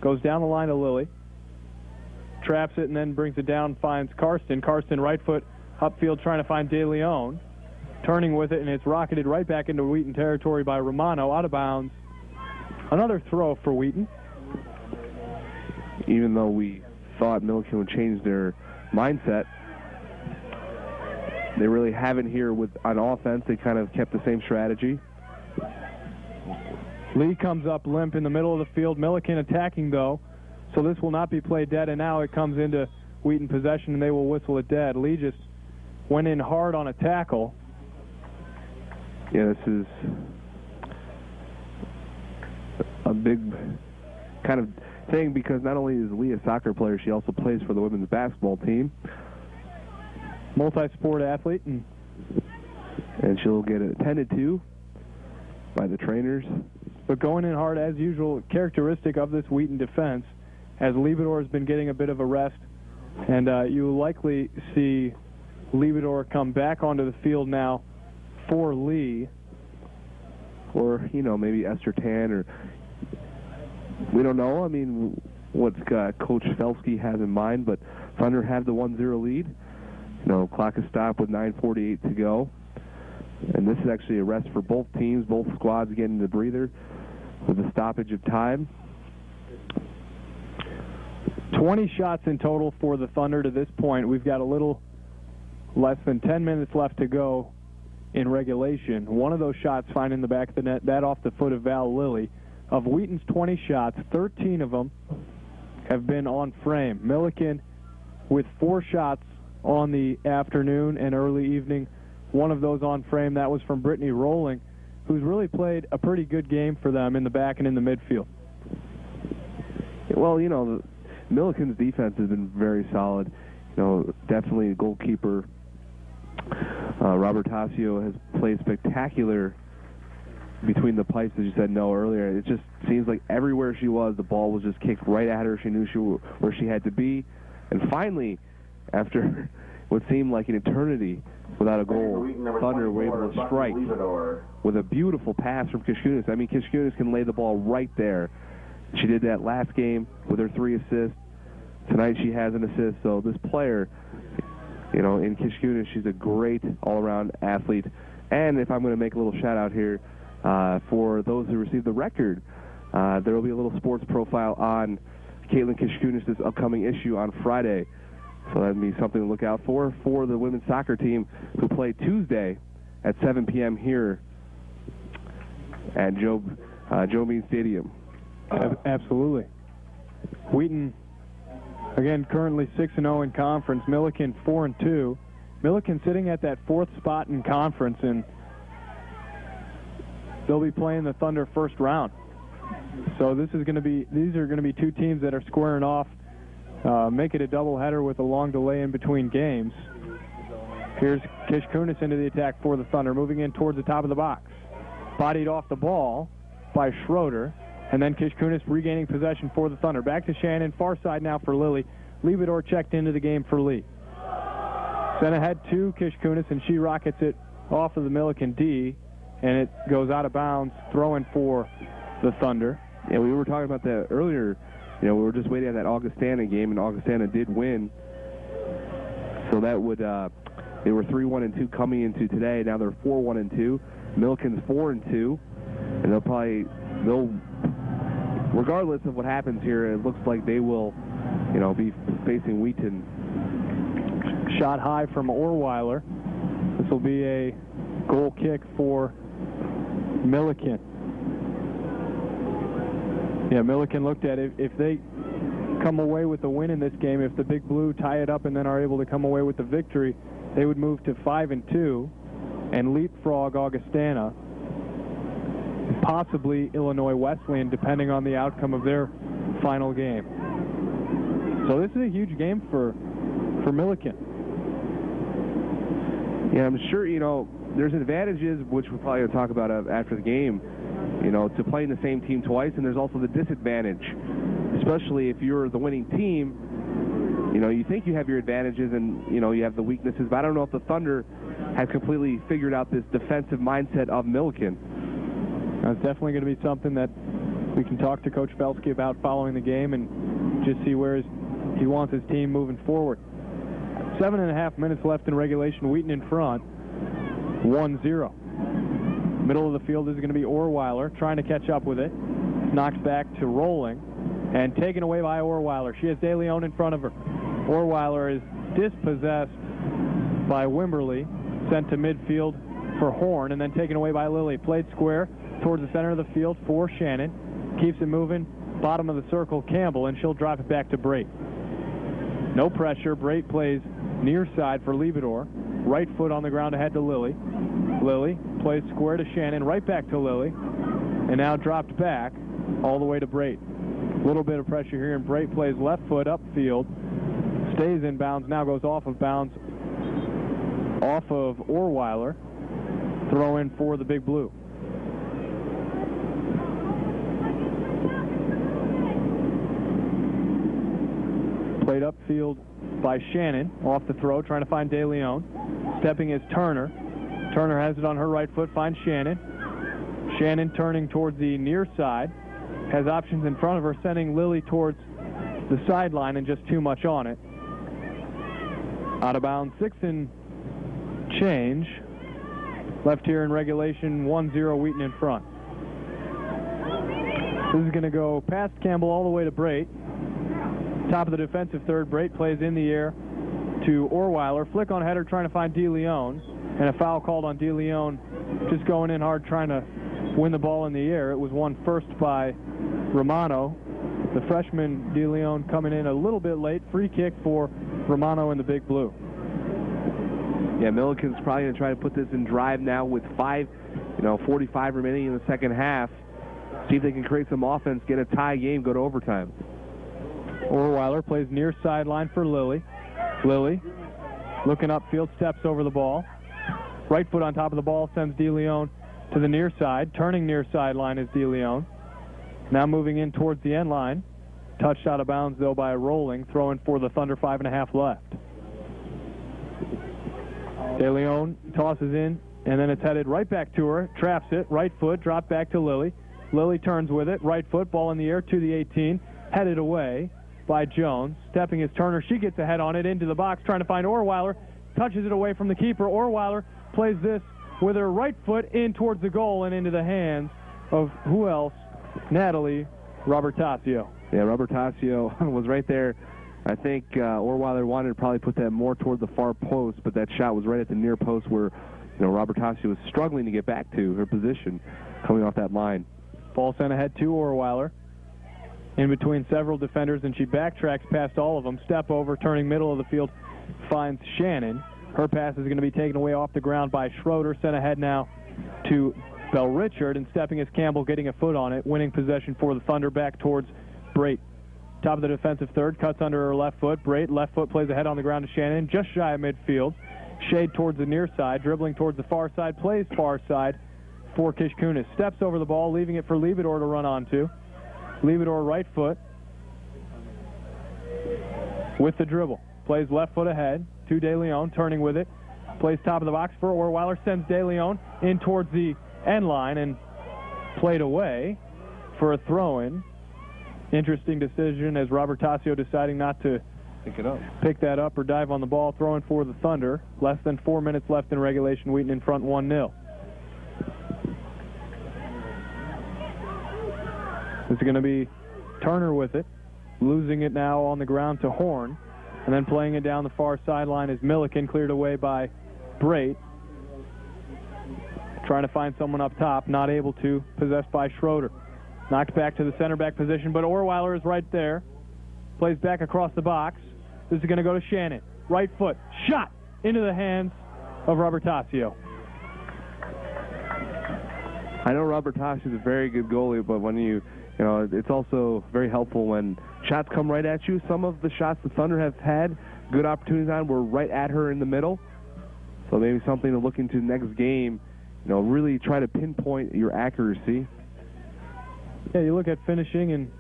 Goes down the line to Lilly. Traps it and then brings it down, finds Karsten. Karsten right foot upfield trying to find De Leon. Turning with it, and it's rocketed right back into Wheaton territory by Romano, out of bounds. Another throw for Wheaton. Even though we thought Millikin would change their mindset, they really haven't here on offense. They kind of kept the same strategy. Lee comes up limp in the middle of the field. Millikin attacking, though, so this will not be played dead, and now it comes into Wheaton possession, and they will whistle it dead. Lee just went in hard on a tackle. Yeah, this is a big kind of thing because not only is Lee a soccer player, she also plays for the women's basketball team. Multi-sport athlete. And she'll get attended to by the trainers. But going in hard as usual, characteristic of this Wheaton defense, as Liebedor has been getting a bit of a rest, and you likely see Liebedor come back onto the field now for Lee. Or, maybe Esther Tan, or we don't know. I mean, what Coach Felsky has in mind, but Thunder have the 1-0 lead. Clock is stopped with 9:48 to go. And this is actually a rest for both teams, both squads getting a breather with a stoppage of time. 20 shots in total for the Thunder to this point. We've got a little less than 10 minutes left to go in regulation. One of those shots finding the back of the net, that off the foot of Val Lilly. Of Wheaton's 20 shots, 13 of them have been on frame. Millikin with 4 shots on the afternoon and early evening. One of those on frame, that was from Brittany Rowling, who's really played a pretty good game for them in the back and in the midfield. Well, Millikin's defense has been very solid. Definitely a goalkeeper. Robert Tassio has played spectacular between the pipes, as you said no earlier. It just seems like everywhere she was, the ball was just kicked right at her. She knew where she had to be. And finally, after what seemed like an eternity without a goal, Thunder were able to strike with a beautiful pass from Kishkunis. I mean, Kishkunis can lay the ball right there. She did that last game with her 3 assists. Tonight she has an assist. So this player, you know, in Kishkunis, she's a great all-around athlete. And if I'm going to make a little shout-out here for those who received the record, there will be a little sports profile on Caitlin Kishkunis' upcoming issue on Friday. So that'd be something to look out for the women's soccer team who play Tuesday at 7 p.m. here at Joe Bean Stadium. Absolutely. Wheaton, again, currently 6-0 in conference. Millikin 4-2. Millikin sitting at that 4th spot in conference, and they'll be playing the Thunder first round. So these are going to be 2 teams that are squaring off. Make it a doubleheader with a long delay in between games. Here's Kishkunis into the attack for the Thunder, moving in towards the top of the box. Bodied off the ball by Schroeder, and then Kishkunis regaining possession for the Thunder. Back to Shannon, far side now for Lily. Liebedor checked into the game for Lee. Sent ahead to Kishkunis, and she rockets it off of the Millikin D, and it goes out of bounds, throwing for the Thunder. Yeah, we were talking about that earlier. You know, we were just waiting on that Augustana game, and Augustana did win. So that would, they were 3-1-2 coming into today. Now they're 4-1-2. Millikin's 4-2, and they'll, regardless of what happens here, it looks like they will, you know, be facing Wheaton. Shot high from Orweiler. This will be a goal kick for Millikin. Yeah, Millikin looked at it. If they come away with the win in this game, if the Big Blue tie it up and then are able to come away with the victory, they would move to 5-2 and leapfrog Augustana, possibly Illinois Wesleyan, depending on the outcome of their final game. So this is a huge game for Millikin. Yeah, I'm sure, you know, there's advantages, which we're probably going to talk about after the game, you know, to playing the same team twice, and there's also the disadvantage, especially if you're the winning team. You know, you think you have your advantages and, you know, you have the weaknesses, but I don't know if the Thunder have completely figured out this defensive mindset of Millikin. That's definitely going to be something that we can talk to Coach Belsky about following the game and just see where he wants his team moving forward. 7.5 minutes left in regulation. Wheaton in front, 1-0. Middle of the field is going to be Orweiler trying to catch up with it. Knocks back to Rolling and taken away by Orweiler. She has De Leon in front of her. Orweiler is dispossessed by Wimberly, sent to midfield for Horn, and then taken away by Lilly. Played square towards the center of the field for Shannon. Keeps it moving, bottom of the circle, Campbell, and she'll drop it back to Brait. No pressure. Brait plays near side for Liebedor. Right foot on the ground ahead to Lilly. Lilly plays square to Shannon, right back to Lilly, and now dropped back all the way to Brait. A little bit of pressure here, and Brait plays left foot upfield, stays in bounds, now goes off of bounds, off of Orweiler, throw in for the Big Blue. Played upfield by Shannon, off the throw, trying to find De Leon. Stepping is Turner. Turner has it on her right foot, finds Shannon. Shannon turning towards the near side, has options in front of her, sending Lilly towards the sideline and just too much on it. Out of bounds, 6 and change. Left here in regulation, 1-0 Wheaton in front. This is going to go past Campbell all the way to Brait. Top of the defensive third, Brait plays in the air to Orweiler. Flick on header trying to find De Leon, and a foul called on De Leon, just going in hard trying to win the ball in the air. It was won first by Romano. The freshman De Leon coming in a little bit late. Free kick for Romano and the Big Blue. Yeah, Millikin's probably going to try to put this in drive now with 45 remaining in the second half. See if they can create some offense, get a tie game, go to overtime. Orweiler plays near sideline for Lilly. Lilly looking upfield, steps over the ball. Right foot on top of the ball, sends De Leon to the near side. Turning near sideline is DeLeon. Now moving in towards the end line. Touched out of bounds, though, by Rolling. Throwing for the Thunder, 5.5 left. DeLeon tosses in, and then it's headed right back to her. Traps it, right foot, drop back to Lily. Lily turns with it, right foot, ball in the air to the 18. Headed away by Jones. Stepping is Turner. She gets ahead on it into the box, trying to find Orweiler. Touches it away from the keeper. Orweiler plays this with her right foot in towards the goal and into the hands of who else? Natalie Robertasio. Yeah, Robertasio was right there. I think Orweiler wanted to probably put that more toward the far post, but that shot was right at the near post where, Robertasio was struggling to get back to her position coming off that line. Ball sent ahead to Orweiler. In between several defenders, and she backtracks past all of them. Step over, turning middle of the field, finds Shannon. Her pass is going to be taken away off the ground by Schroeder. Sent ahead now to Bell Richard, and stepping is Campbell, getting a foot on it, winning possession for the Thunder back towards Brate. Top of the defensive third, cuts under her left foot. Brate, left foot, plays ahead on the ground to Shannon, just shy of midfield. Shade towards the near side, dribbling towards the far side, plays far side for Kishkunis. Steps over the ball, leaving it for Liebedor to run onto. Liebedor right foot with the dribble. Plays left foot ahead to DeLeon, turning with it. Plays top of the box for Orweiler, sends DeLeon in towards the end line and played away for a throw-in. Interesting decision as Robertasio deciding not to pick that up or dive on the ball. Throwing for the Thunder. Less than 4 minutes left in regulation. Wheaton in front 1-0. This is going to be Turner with it. Losing it now on the ground to Horn. And then playing it down the far sideline is Millikin, cleared away by Brate. Trying to find someone up top, not able to, possessed by Schroeder. Knocked back to the center back position, but Orweiler is right there. Plays back across the box. This is going to go to Shannon. Right foot, shot into the hands of Robertasio. I know Robertasio is a very good goalie, but when it's also very helpful when shots come right at you. Some of the shots the Thunder have had good opportunities on were right at her in the middle. So maybe something to look into next game, really try to pinpoint your accuracy. Yeah, you look at finishing, and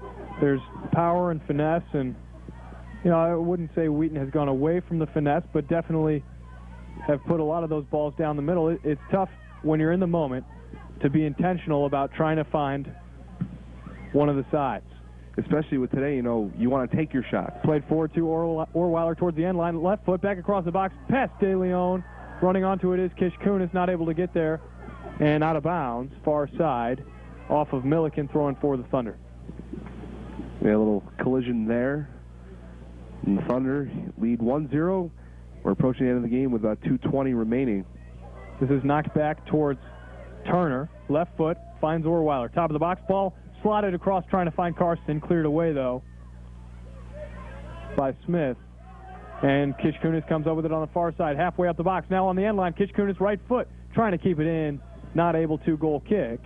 there's power and finesse, and, I wouldn't say Wheaton has gone away from the finesse, but definitely have put a lot of those balls down the middle. It's tough when you're in the moment to be intentional about trying to find one of the sides. Especially with today, you want to take your shots. Played forward to Orweiler towards the end line. Left foot back across the box. Pest DeLeon. Running onto it is Kishkunis, not able to get there. And out of bounds, far side, off of Millikin, throwing for the Thunder. We had a little collision there. And the Thunder lead 1-0. We're approaching the end of the game with about 2:20 remaining. This is knocked back towards Turner. Left foot, finds Orweiler. Top of the box, ball slotted across, trying to find Karsten. Cleared away, though, by Smith. And Kishkunis comes up with it on the far side, halfway up the box. Now on the end line, Kishkunis right foot, trying to keep it in. Not able to. Goal kick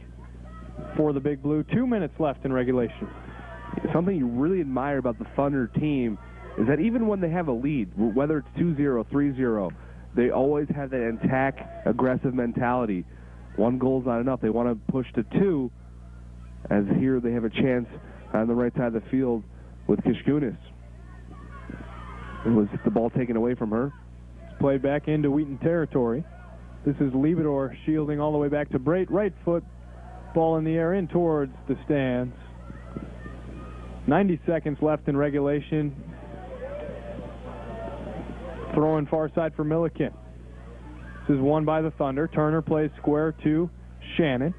for the Big Blue. 2 minutes left in regulation. Something you really admire about the Thunder team is that even when they have a lead, whether it's 2-0, 3-0, they always have that attack, aggressive mentality. One goal's not enough. They want to push to 2, as here they have a chance on the right side of the field with Kishkunis. It was the ball taken away from her. It's played back into Wheaton territory. This is Liebedor shielding all the way back to Brate. Right foot, ball in the air in towards the stands. 90 seconds left in regulation. Throwing far side for Millikin. This is won by the Thunder. Turner plays square to Shannon.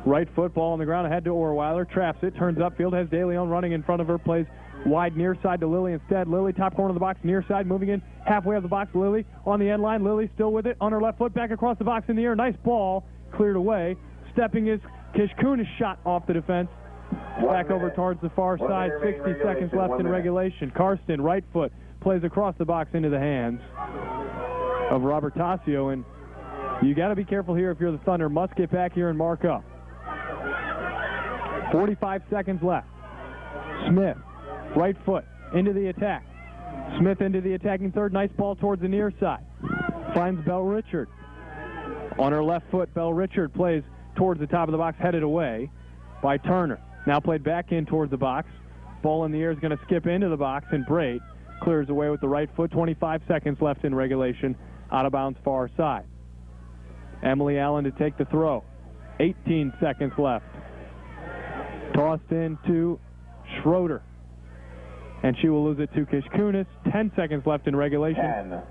Right foot, ball on the ground ahead to Orweiler. Traps it, turns upfield, has DeLeon running in front of her. Plays wide near side to Lily instead. Lily, top corner of the box, near side, moving in halfway up the box. Lily on the end line. Lily still with it on her left foot, back across the box in the air. Nice ball, cleared away. Stepping is Kishkunis, shot off the defense. Back over towards the far side. 60 seconds left in regulation. Karsten, right foot, plays across the box into the hands of Robertasio. And you got to be careful here if you're the Thunder. Must get back here and mark up. 45 seconds left. Smith, right foot, into the attack. Smith into the attacking third. Nice ball towards the near side. Finds Bell Richard. On her left foot, Bell Richard plays towards towards the top of the box, headed away by Turner. Now played back in towards the box. Ball in the air is going to skip into the box, and Brait clears away with the right foot. 25 seconds left in regulation. Out of bounds far side. Emily Allen to take the throw. 18 seconds left. Tossed in to Schroeder. And she will lose it to Kishkunis. 10 seconds left in regulation.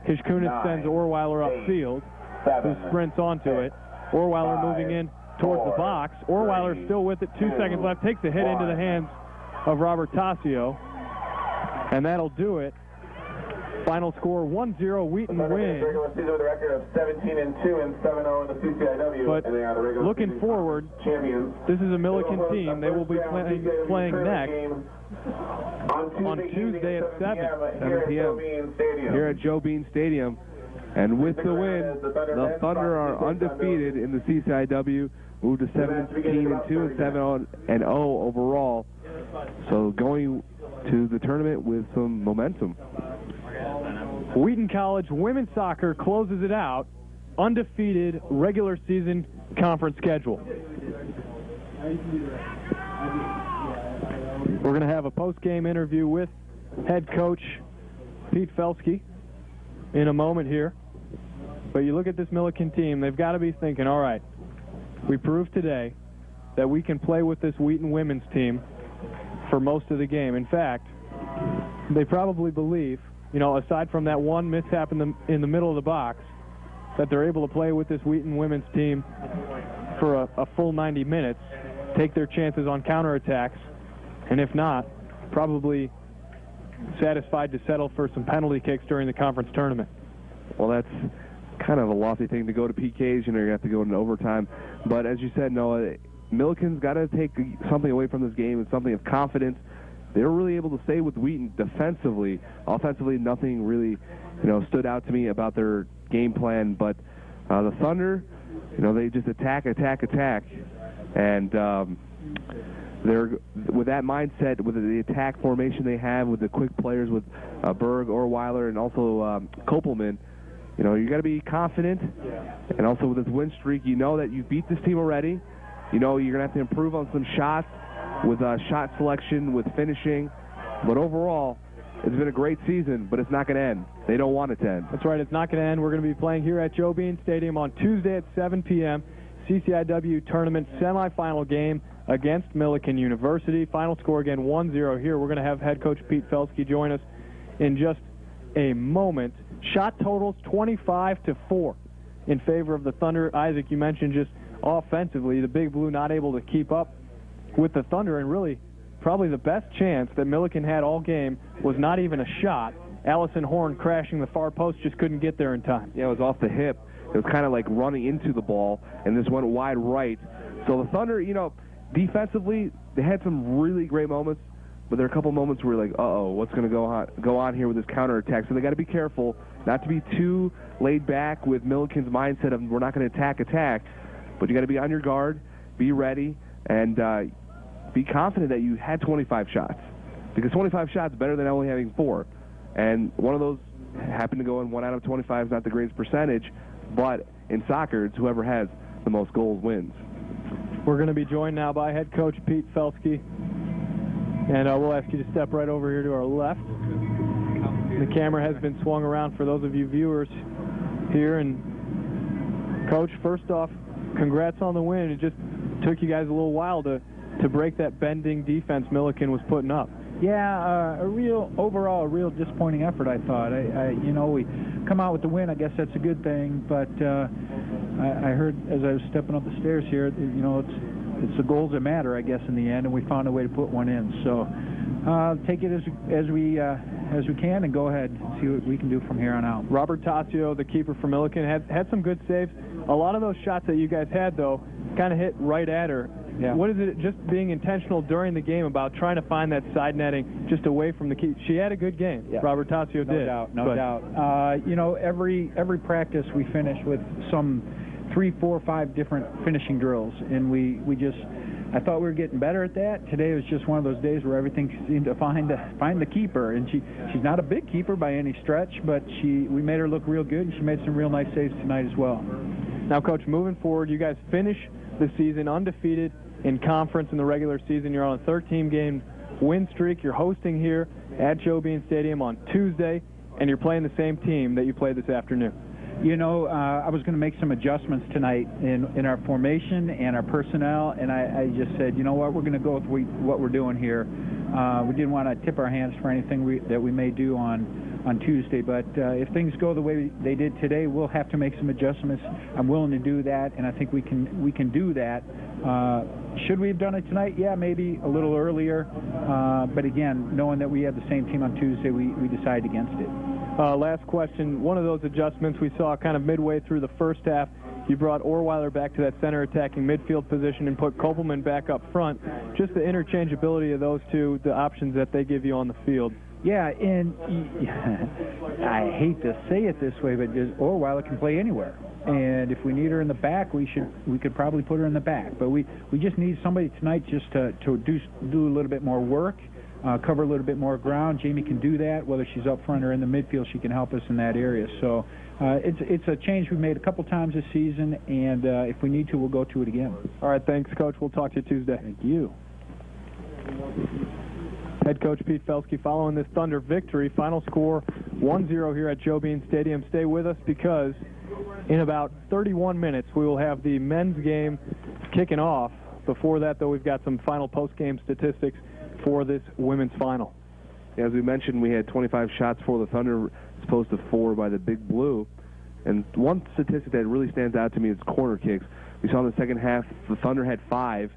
Kishkunis sends Orweiler upfield, who sprints onto it. Orweiler moving in towards the box. Orweiler still with it. 2 seconds left. Takes a hit into the hands of Robert Tassio. And that'll do it. Final score 1-0, Wheaton win. Regular season with a record of 17-2 and 7-0 in the CCIW. But and they are the regular looking forward, champions. this is a Millikin team. They will be playing next on Tuesday at 7 p.m. here at Joe Bean Stadium. And with the win, the Thunder are undefeated in the CCIW, moved to 17-2 and 7-0 overall. So going to the tournament with some momentum. Wheaton College women's soccer closes it out. Undefeated regular season conference schedule. We're going to have a post-game interview with head coach Pete Felsky in a moment here. But you look at this Millikin team, they've got to be thinking, all right, we proved today that we can play with this Wheaton women's team for most of the game. In fact, they probably believe, you know, aside from that one mishap in the middle of the box, that they're able to play with this Wheaton women's team for a full 90 minutes, take their chances on counterattacks, and if not, probably satisfied to settle for some penalty kicks during the conference tournament. Well, that's kind of a lofty thing to go to PKs. You know, you're going to have to go into overtime. But as you said, Noah, Millikin's got to take something away from this game and something of confidence. They were really able to stay with Wheaton defensively. Offensively, nothing really, stood out to me about their game plan. But the Thunder, they just attack. And they're with that mindset, with the attack formation they have, with the quick players, with Berg, Orweiler, and also Kopelman. You got to be confident. And also with this win streak, that you beat this team already. You're going to have to improve on some shots, with shot selection, with finishing. But overall, it's been a great season, but it's not going to end. They don't want it to end. That's right, it's not going to end. We're going to be playing here at Joe Bean Stadium on Tuesday at 7 p.m. CCIW tournament semifinal game against Millikin University. Final score again 1-0 here. We're going to have head coach Pete Felsky join us in just a moment. Shot totals 25-4 in favor of the Thunder. Isaac, you mentioned just offensively, the Big Blue not able to keep up with the Thunder, and really probably the best chance that Millikin had all game was not even a shot. Allison Horn crashing the far post, just couldn't get there in time. Yeah, it was off the hip. It was kind of like running into the ball, and this went wide right. So the Thunder, defensively, they had some really great moments, but there are a couple moments where you're like, uh-oh, what's going to go on here with this counterattack? So they got to be careful not to be too laid back with Millikin's mindset of we're not going to attack, but you got to be on your guard, be ready, and be confident that you had 25 shots, because 25 shots is better than only having 4. And one of those happened to go in 1 out of 25 is not the greatest percentage, but in soccer, it's whoever has the most goals wins. We're going to be joined now by head coach Pete Felsky, and we'll ask you to step right over here to our left. The camera has been swung around for those of you viewers here. And Coach, first off, congrats on the win. It just took you guys a little while to break that bending defense Millikin was putting up. Yeah, a real disappointing effort, I thought. We come out with the win. I guess that's a good thing. But I heard as I was stepping up the stairs here, it's the goals that matter, I guess, in the end, and we found a way to put one in. So take it as we can, and go ahead and see what we can do from here on out. Robert Tassio, the keeper for Millikin, had some good saves. A lot of those shots that you guys had, though, kind of hit right at her. Yeah. What is it, just being intentional during the game about trying to find that side netting just away from the key? She had a good game. Yeah. Robert Tassio did. No doubt. Every practice we finish with some 3, 4, 5 different finishing drills, and I thought we were getting better at that. Today was just one of those days where everything seemed to find the keeper, and she's not a big keeper by any stretch, but we made her look real good, and she made some real nice saves tonight as well. Now, Coach, moving forward, you guys finish the season undefeated in conference in the regular season. You're on a 13-game win streak. You're hosting here at Joe Bean Stadium on Tuesday, and you're playing the same team that you played this afternoon. You know, I was going to make some adjustments tonight in our formation and our personnel, and I just said, you know what, we're going to go with what we're doing here. We didn't want to tip our hands for anything that we may do on Tuesday, but if things go the way they did today, we'll have to make some adjustments. I'm willing to do that, and I think we can do that. Should we have done it tonight? Yeah, maybe a little earlier. But again, knowing that we had the same team on Tuesday, we decided against it. Last question. One of those adjustments we saw kind of midway through the first half, you brought Orweiler back to that center attacking midfield position and put Kopelman back up front. Just the interchangeability of those two, the options that they give you on the field. Yeah, and I hate to say it this way, but Orweiler can play anywhere. And if we need her in the back, we could probably put her in the back. But we just need somebody tonight just to do a little bit more work, cover a little bit more ground. Jamie can do that. Whether she's up front or in the midfield, she can help us in that area. So it's a change we've made a couple times this season, and if we need to, we'll go to it again. All right, thanks, Coach. We'll talk to you Tuesday. Thank you. Head coach Pete Felski following this Thunder victory. Final score 1-0 here at Joe Bean Stadium. Stay with us because in about 31 minutes we will have the men's game kicking off. Before that, though, we've got some final post-game statistics for this women's final. As we mentioned, we had 25 shots for the Thunder as opposed to 4 by the Big Blue. And one statistic that really stands out to me is corner kicks. We saw in the second half the Thunder had 5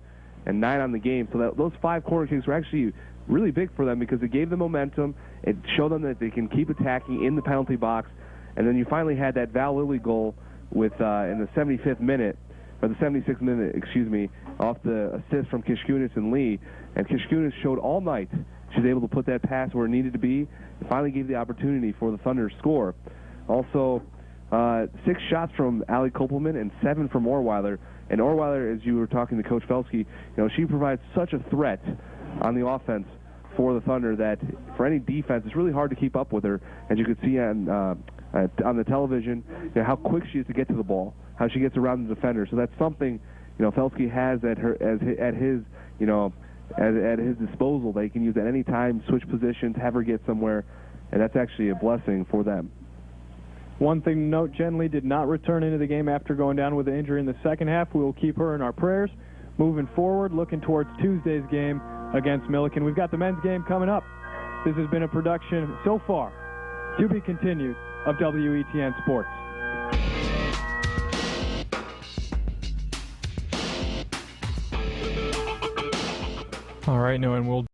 and 9 on the game. So those 5 corner kicks were actually really big for them because it gave them momentum. It showed them that they can keep attacking in the penalty box. And then you finally had that Val Lilly goal with in the 75th minute, or the 76th minute, excuse me, off the assist from Kishkunis and Lee. And Kishkunis showed all night she was able to put that pass where it needed to be and finally gave the opportunity for the Thunder to score. Also, 6 shots from Allie Kopelman and 7 from Orweiler. And Orweiler, as you were talking to Coach Felski, she provides such a threat on the offense for the Thunder that for any defense, it's really hard to keep up with her. As you could see on the television, how quick she is to get to the ball, how she gets around the defender. So that's something Felski has at his disposal that he can use at any time, switch positions, have her get somewhere, and that's actually a blessing for them. One thing to note, Jen Lee did not return into the game after going down with an injury in the second half. We will keep her in our prayers. Moving forward, looking towards Tuesday's game against Millikin. We've got the men's game coming up. This has been a production so far, to be continued, of WETN Sports. All right, Noah, and we'll